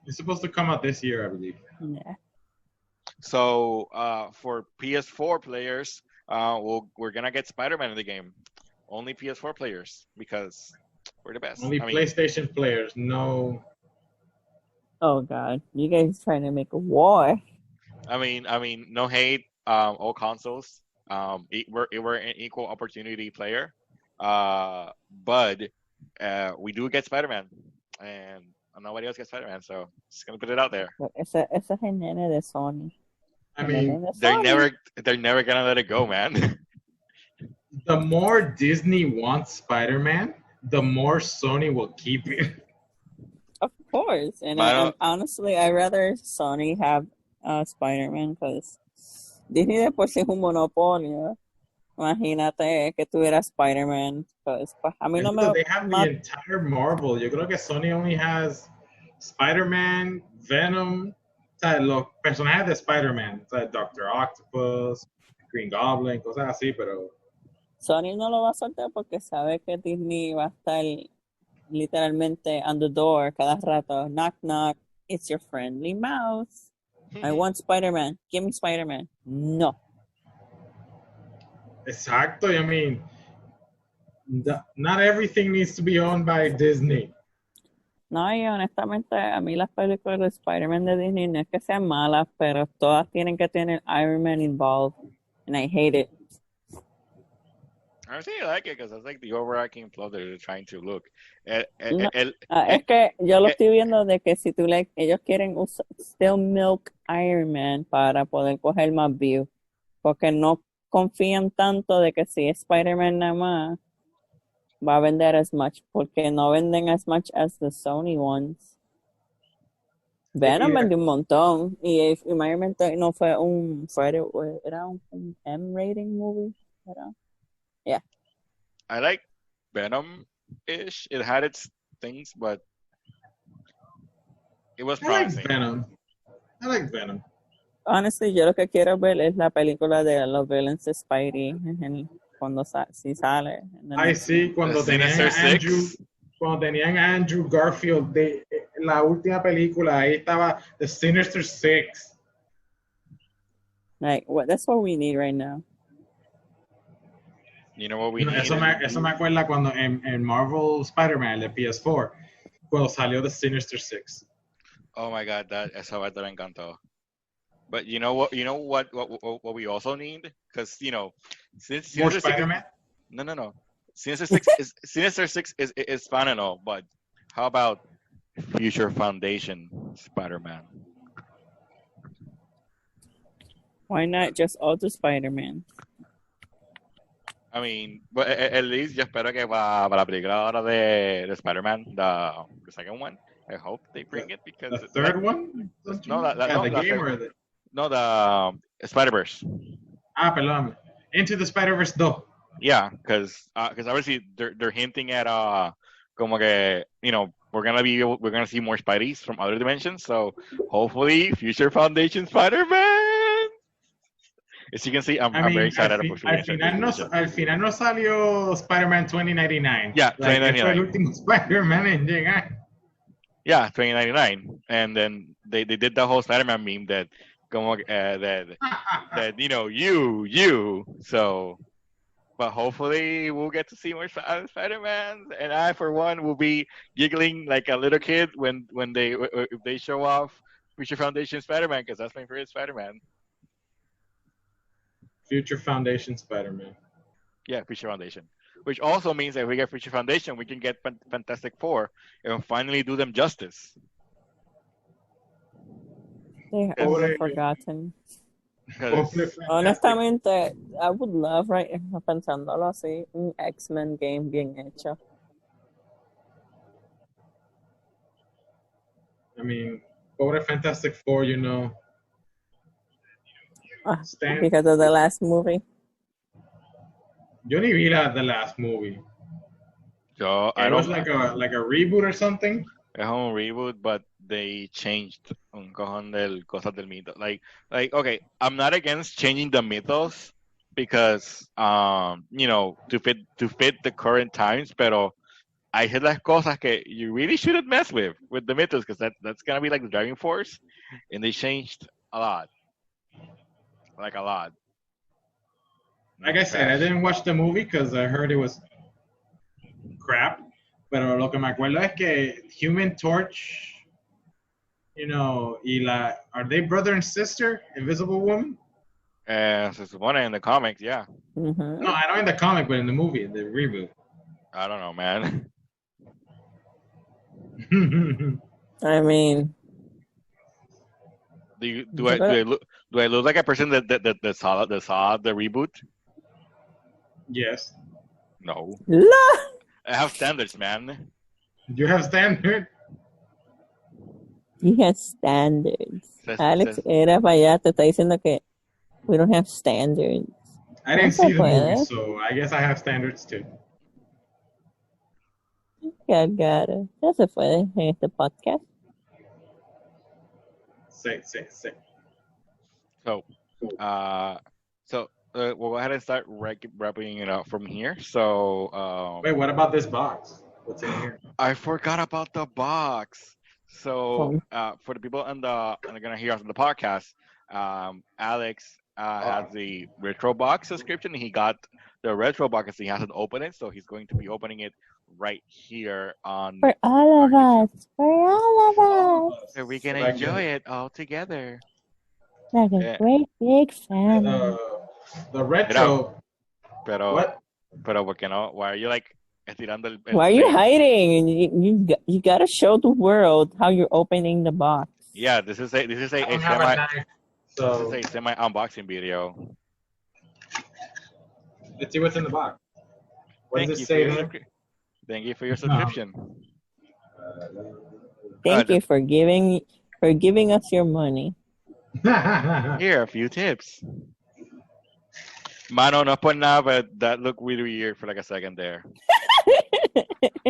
It's supposed to come out this year, I believe. Yeah. So for PS4 players, we're gonna get Spider-Man in the game. Only PS4 players because we're the best. Only PlayStation players, no. Oh God, you guys trying to make a war? I mean, no hate. All consoles. We're an equal opportunity player. But we do get Spider-Man, and nobody else gets Spider-Man. So just gonna put it out there. Ese es el nene de Sony. I mean, they're never gonna let it go, man. The more Disney wants Spider-Man, the more Sony will keep it. Of course, and honestly, I'd rather Sony have Spider-Man because Disney de por sí es un monopolio. Imagínate que tuviera Spider-Man. Pues, a mí no me. They have the entire Marvel. Yo creo que Sony only has Spider-Man, Venom, o sea, los personajes de Spider-Man, o sea, Doctor Octopus, Green Goblin, cosas así, pero Sony no lo va a soltar porque sabe que Disney va a estar literalmente on the door cada rato. Knock, knock. It's your friendly mouse. I want Spider-Man. Give me Spider-Man. No. Exacto. I mean, not everything needs to be owned by Disney. No, y honestamente, a mí las películas de Spider-Man de Disney no es que sean malas, pero todas tienen que tener Iron Man involved. And I hate it. I think I like it because that's like the overarching plot that they're trying to look. Es que yo lo estoy viendo de que si tú ellos quieren still milk Iron Man para poder coger más views, porque no confían tanto de que si es Spider-Man nada más va a vender as much, porque no venden as much as the Sony ones. Venom vendió un montón y mayormente no fue era un M rating movie, ¿verdad? Yeah. I like Venom-ish. It had its things, but it was promising. I like Venom. Honestly, yo lo que quiero ver es la película de los villains de Spidey cuando si sale. Ay, sí, cuando tenían a Andrew Garfield, la última película, ahí estaba The Sinister Six. Like, that's what we need right now. You know what we need? Eso me acuerda cuando en Marvel Spider-Man, de PS4, cuando salió The Sinister Six. Oh my God, esa parte me encantó. But you know what we also need? Because since more Spider-Man? No. Sinister Six is fun and all, but how about Future Foundation Spider-Man? Why not just all the Spider-Man? I mean, but at least yo espero que para la película ahora de Spider-Man, the second one, I hope they bring it because the third one? No, the Spider-Verse. Perdón. Into the Spider-Verse 2. Yeah, because obviously they're hinting at como que, we're gonna see more Spideys from other dimensions. So hopefully, future Foundation Spider-Man. As you can see, I I'm very mean, excited for future dimension. al final no salió Spider-Man 2099. Yeah, Like, él fue el 2099. último Spider-Man en llegar. Yeah, 2099. And then they did the whole Spider-Man meme that, como, that you. So, but hopefully we'll get to see more Spider-Man, and I, for one, will be giggling like a little kid when they if they show off Future Foundation Spider-Man, because that's my favorite Spider-Man. Future Foundation Spider-Man. Yeah, Future Foundation. Which also means that if we get Future Foundation, we can get Fantastic Four and finally do them justice. They Yes. are forgotten. 'Cause- Hopefully Fantastic- Honestamente, I would love, right, pensándolo así, un X-Men game bien hecho. I mean, pobre Fantastic Four, you know. Stan, Because of the last movie. yo ni vi the last movie. So I It was don't like a reboot or something. Es un reboot, but they changed un cojón del cosas del mito. Like okay, I'm not against changing the mythos because to fit the current times, pero hay las cosas que you really shouldn't mess with the mythos, because that's gonna be like the driving force, and they changed a lot. Like a lot. Like I said, I didn't watch the movie because I heard it was crap. Pero lo que me acuerdo es que Human Torch, are they brother and sister? Invisible Woman? Se supone in the comics, yeah. Mm-hmm. No, I know in the comic, but in the movie, the reboot. I don't know, man. I mean, Do I look like a person that saw the reboot? Yes. No. la. I have standards, man. You have standard? He has standards. Says- Alex says- era para allá, te está diciendo que we don't have standards. I didn't No se see the movie, puede. so I guess I have standards too. Gargara. Ya se puede en este podcast. Say. So, we'll go ahead and start wrapping it up from here. So, Wait, what about this box? What's in here? I forgot about the box. So, for the people and they're gonna hear us on the podcast, Alex has the retro box subscription. He got the retro box. He hasn't opened it, so he's going to be opening it right here on. For all of us. For all of us. So we can Like enjoy it all together. Like a Yeah. great big family. The retro. Pero, What? pero ¿por qué no? Why are you like estirando el Why are you plate? hiding? You gotta show the world how you're opening the box. Yeah, this is a I don't have a knife, so this is a semi unboxing video. let's see what's in the box. What Thank does you it for say? your there? thank you for your subscription. Thank you for giving us your money. Here, a few tips. Mano, no es por nada, but that looked really weird for like a second there.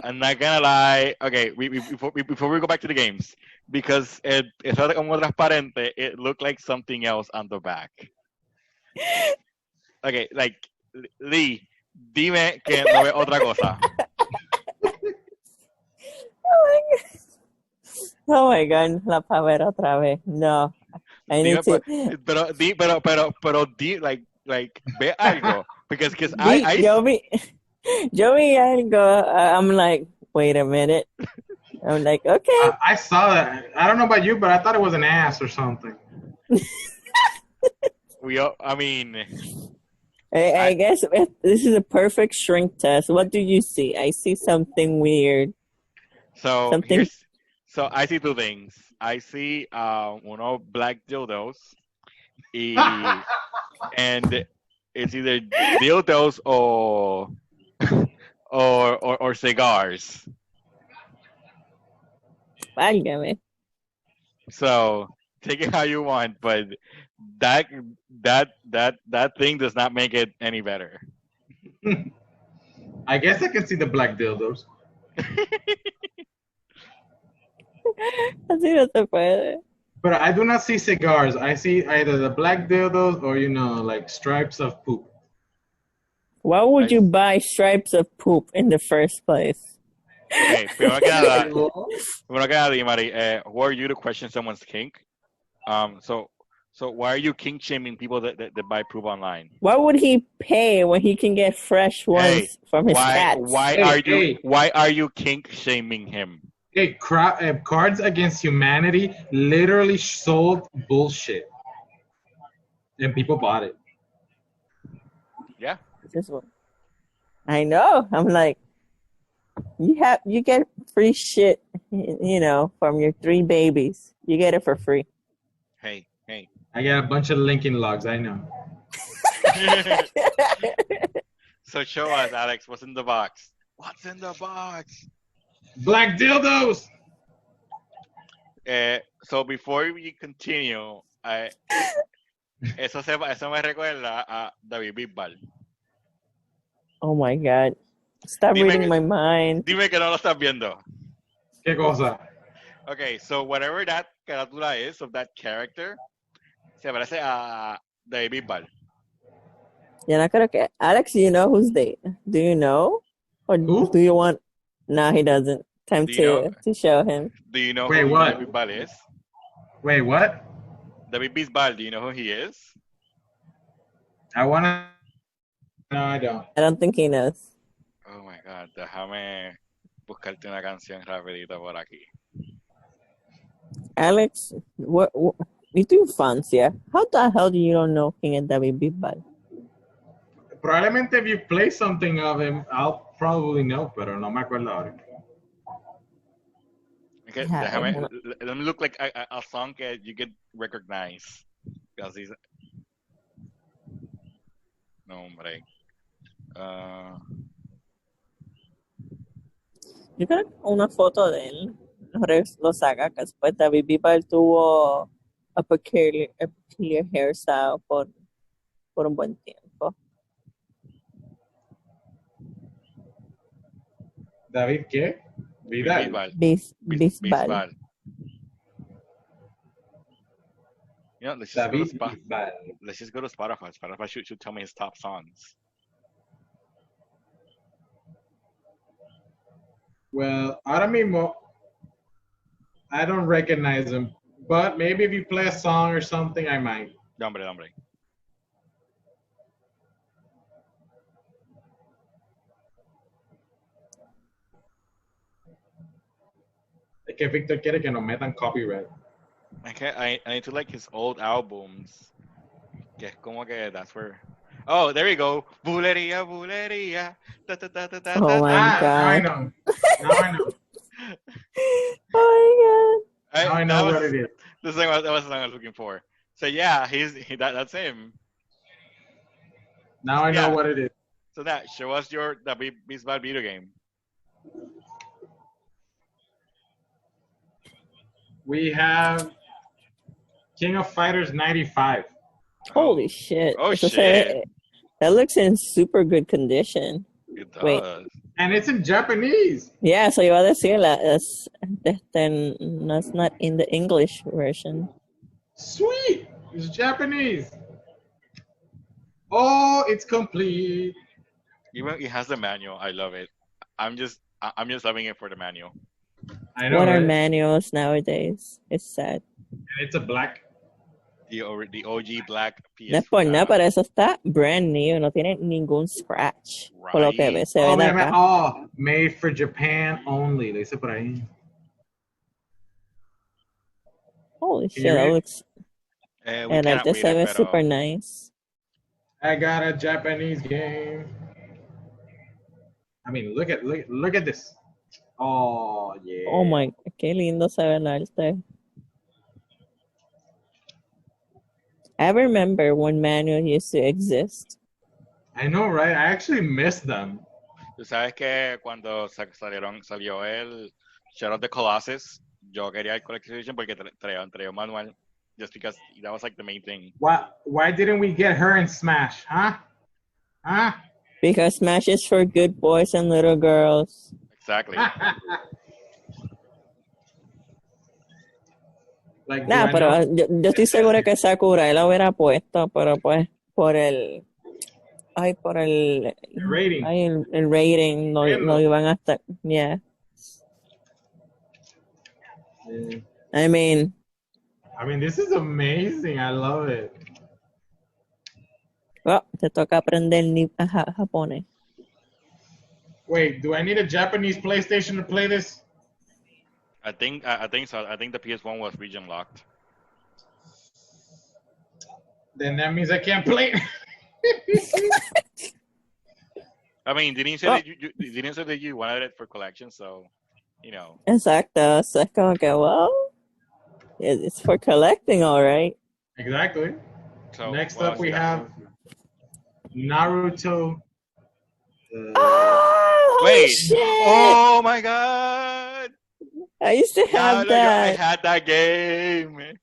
I'm not gonna lie. Okay, before we go back to the games, because está como transparente, it looked like something else on the back. Okay, like, Lee, dime que no ve otra cosa. Oh my god, la pavera otra vez. No. I need to. Pero, like, ve algo. Because I Yo vi algo. I'm like, wait a minute. I'm like, okay. I saw that. I don't know about you, but I thought it was an ass or something. I mean, I guess this is a perfect shrink test. What do you see? I see something weird. so Something- I see two things. I see uno black dildos, and it's either dildos or cigars. Válgame. So take it how you want, but that thing does not make it any better. I guess I can see the black dildos. Así no se puede. But I do not see cigars. I see either the black dildos or like stripes of poop. Why would you buy stripes of poop in the first place? Okay, primero que nada, Di Mari, who are you to question someone's kink? So why are you kink shaming people that buy poop online? Why would he pay when he can get fresh ones from his cats? Why are you kink shaming him? Hey, Cards Against Humanity literally sold bullshit, and people bought it. Yeah. I know. I'm like, you get free shit, from your 3 babies. You get it for free. Hey. I got a bunch of Lincoln Logs. I know. So show us, Alex, what's in the box? What's in the box? Black dildos. So before we continue, eso me recuerda a David Bisbal. Oh my God. Stop reading my mind. Dime que no lo estás viendo. ¿Qué cosa? Okay, so whatever that carátula is of that character, se parece a David Bisbal. Yo no creo que... Alex, do you know who's they? Do you know? Or Who? do you want... No, he doesn't. Time to show him. Do you know who David Bisbal is? Wait, what? David Bisbal, do you know who he is? I want to... No, I don't. I don't think he knows. Oh my God, déjame buscarte una canción rapidito por aquí. Alex, what you do fans, yeah? How the hell do you don't know King David Bisbal? Probablemente if you play something of him, I'll probably know, pero no me acuerdo ahora. Okay, let me look like a song that you could recognize. Because he's... No, hombre. Yo creo que una foto de él lo saca, que después David Bisbal tuvo a peculiar hairstyle por un buen tiempo. ¿David qué? Bisbal. Bisbal. You know, let's just go to Spotify. Spotify should tell me his top songs. Well, ahora mismo, I don't recognize him, but maybe if you play a song or something, I might. Hombre. Es que Victor quiere que nos metan copyright. Okay, I need to like his old albums. Que es como que that's where... Oh, there you go. Bulería. Oh my God. Now I know. Oh my God. Now I know what it is. That was the song I was looking for. So yeah, that's him. Now I know what it is. So that, show us your David Bisbal video game. We have King of Fighters 95. Holy shit. Oh, shit. That looks in super good condition. It does. Wait. And it's in Japanese. Yeah, so iba a decirla. That's not in the English version. Sweet. It's Japanese. Oh, it's complete. Even it has the manual. I love it. I'm just loving it for the manual. I know. What are manuals nowadays? It's sad. And it's a black. The OG black PS. No es por nada, pero eso está brand new. No tiene ningún scratch. Right. Por lo que ve, se ve de acá. Oh, made for Japan only. Lo hice por ahí. Holy shit, that looks... And like this se ve super nice. I got a Japanese game. I mean, look at this. Oh, yeah. Oh my, qué lindo se ve el arte. I remember when manual used to exist. I know, right? I actually miss them. Tú sabes que cuando salió el Shadow of the Colossus, yo quería el Collector's Edition porque traía un manual, just because that was like the main thing. Why didn't we get her in Smash, huh? Because Smash is for good boys and little girls. Exactly. Like, do Nada, I pero know? yo estoy segura que Sakura él la hubiera puesto, pero pues por el, ay, por el, Rating. ay, el rating no Entiendo. iban a estar, yeah. Yeah. I mean, This is amazing. I love it. oh, te toca aprender japonés. Wait, do I need a Japanese PlayStation to play this? I think so. I think the PS1 was region locked. Then that means I can't play it. I mean, didn't you say Oh. that you didn't say that you wanted it for collection? So, you know. Exacto, so es como que, well, it's for collecting, all right. Exactly. So Next well, up, we have Naruto. Oh, holy Wait! shit! Oh my god! I used to have Diablo, I that. had that game.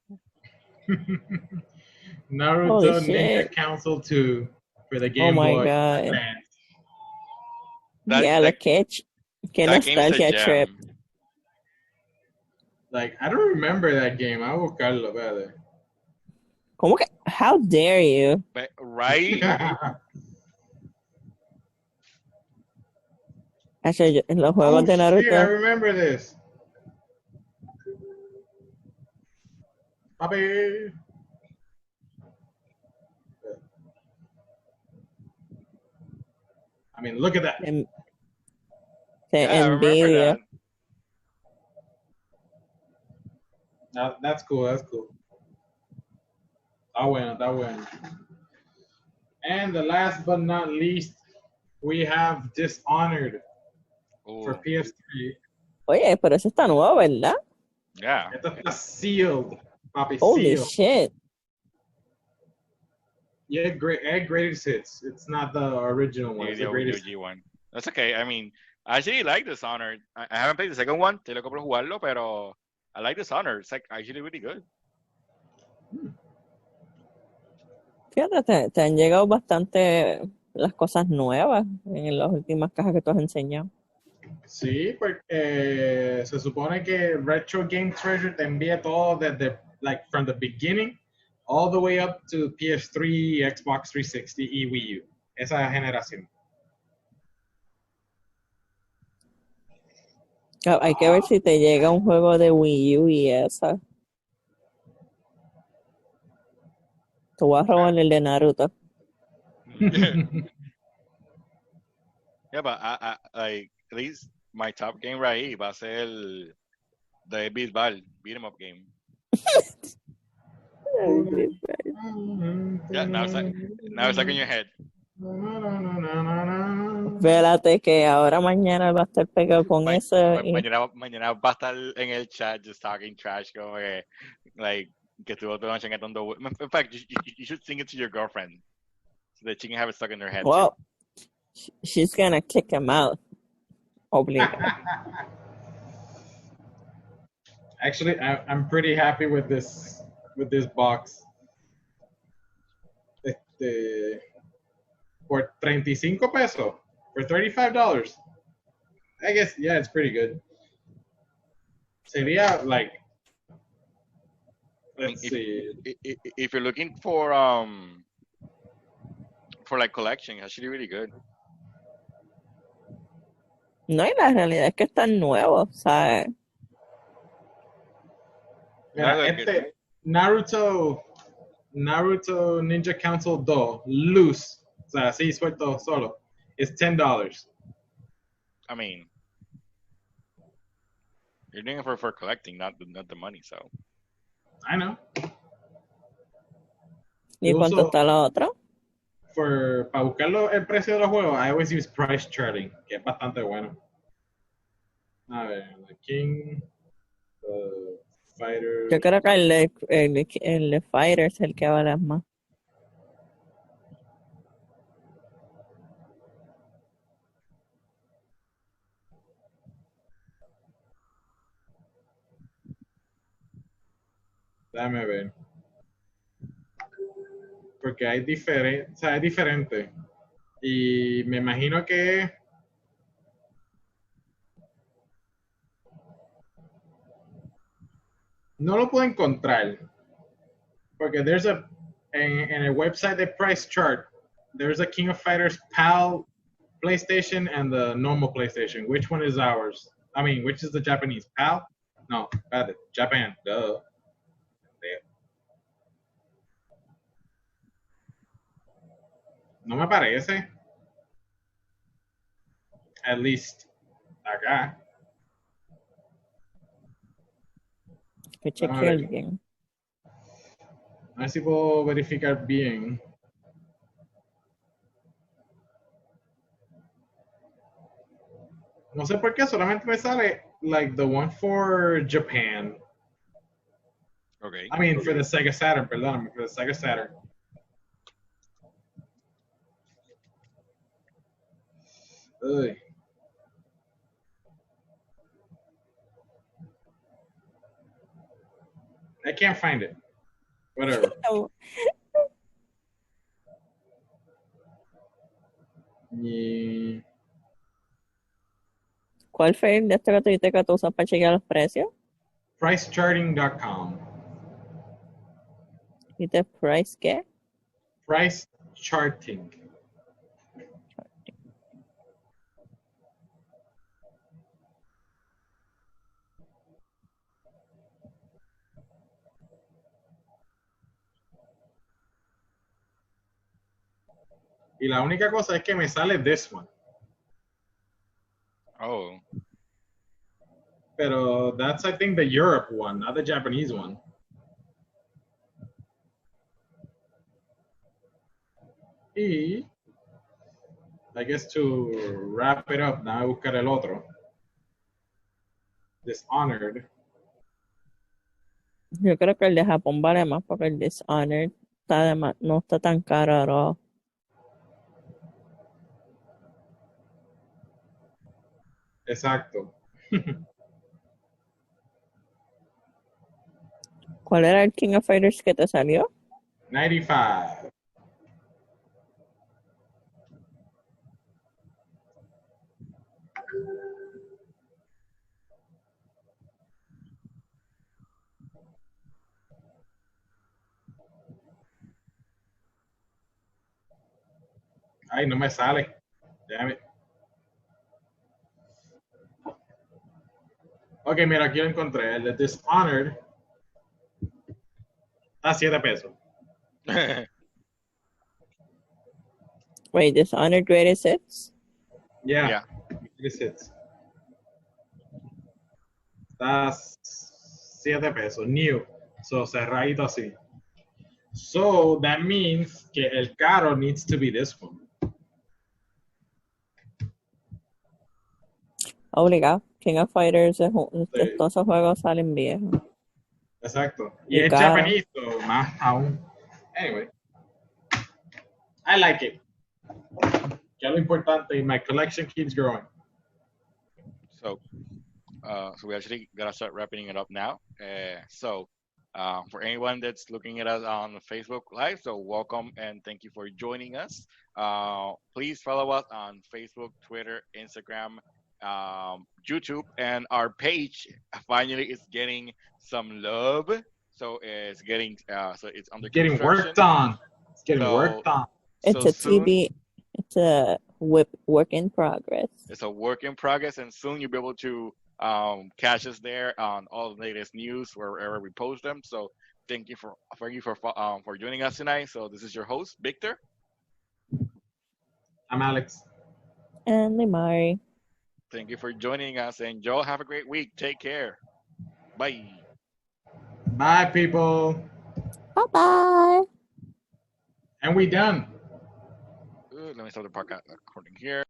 Naruto Holy Ninja shit. Council 2 for the Oh Game my Boy god. Advance. Yeah, That que that game is a nostalgia trip. gem. Like, I don't remember that game. I will buscarlo, brother. ¿Cómo que? How dare you? But, right? Actually, en los Oh juegos de shit, I Naruto. remember this. Papi. Look at that. Que Yeah, I remember envidia. No, that's cool. That's cool. That bueno. And the last but not least, we have Dishonored for Ooh, PS3. Oye, pero eso está nuevo, ¿verdad? yeah. Esta está sealed, papi, Holy sealed. shit. Yeah, greatest hits. It's not the original one. It's the greatest. OG one. That's okay. I mean, I actually like Dishonored. I haven't played the second one. Estoy loco por jugarlo, pero I like Dishonored. It's like actually really good. Fíjate, te han llegado bastante las cosas nuevas en las últimas cajas que tú has enseñado. Sí, porque se supone que Retro Game Treasure te envía todo desde, like, from the beginning all the way up to PS3, Xbox 360 y Wii U. Esa generación. Hay que ver si te llega un juego de Wii U y esa. Te voy a robar el de Naruto. Yeah, but I like at least my top game right here va a ser the Bisbal beat 'em up game. Yeah, now it's like in your head. Espérate que ahora mañana va a estar pegado con eso. Mañana va a estar en el chat just talking trash como que like que estuvo toda la noche cantando. In fact, you should sing it to your girlfriend so that she can have it stuck in her head. Well, she's gonna kick him out. Obligado. Actually, I'm pretty happy with this box. Por 35 pesos, for $35. I guess, yeah, it's pretty good. Sería like, let's see. If you're looking for like collection, it's actually really good. No, y la realidad es que están nuevos, ¿sabes? Mira, Naruto Ninja Council 2, loose, o sea, así suelto solo, is $10. I mean, you're doing it for collecting, not the money. So I know. ¿Y cuánto está la otra? Para buscarlo el precio de los juegos, I always use price charting, que es bastante bueno. A ver, the King, the Fighter. Yo creo que el de Fighter es el que vale más. Déjame ver. Porque hay diferente, o sea, es diferente. Y me imagino que No lo puedo encontrar. Porque there's in a website the price chart, there's a King of Fighters PAL PlayStation and the normal PlayStation. Which one is ours? I mean, which is the Japanese? PAL? No, Japan. Duh. No me parece. At least acá. Que Vamos a chequear ver. bien. A ver si puedo verificar bien. No sé por qué, solamente me sale like the one for Japan. Okay. I mean, for the Sega Saturn, perdóname, for the Sega Saturn. Uy. I can't find it. Whatever. Oh, Y- ¿cuál fue el de este que tú dijiste que tú usas para chequear los precios? Pricecharting.com. ¿Dijiste price qué? Price charting. Y la única cosa es que me sale this one. Oh. Pero that's, I think, the Europe one, not the Japanese one. Y, I guess to wrap it up, now buscar el otro. Dishonored. Yo creo que el de Japón vale más porque el Dishonored no está tan caro ahora. Exacto. ¿Cuál era el King of Fighters que te salió? 95. Ay, no me sale. Damn it. Ok, mira, aquí lo encontré. El de Dishonored a 7 pesos. Wait, Dishonored Greatest Hits? Yeah. Yeah. This is. Está 7 pesos. New. So, cerradito así. So, that means que el caro needs to be this one. Obligado. King of Fighters, Sí. todos esos juegos salen viejos. Exacto. Y Y es caro. japonés, so más aún. Anyway. I like it. Que es lo importante. My collection keeps growing. So, so we actually gotta start wrapping it up now. For anyone that's looking at us on Facebook Live, so welcome and thank you for joining us. Please follow us on Facebook, Twitter, Instagram, YouTube, and our page finally is getting some love. So it's getting so it's under Getting construction. worked on. It's getting So- worked on. It's So a soon- TB, it's a work in progress. It's a work in progress, and soon you'll be able to catch us there on all the latest news wherever we post them. So thank you for joining us tonight. So this is your host, Victor. I'm Alex. And Limari. Thank you for joining us, and Joel, have a great week. Take care. Bye. Bye, people. Bye-bye. And we done. Let me start the podcast recording here.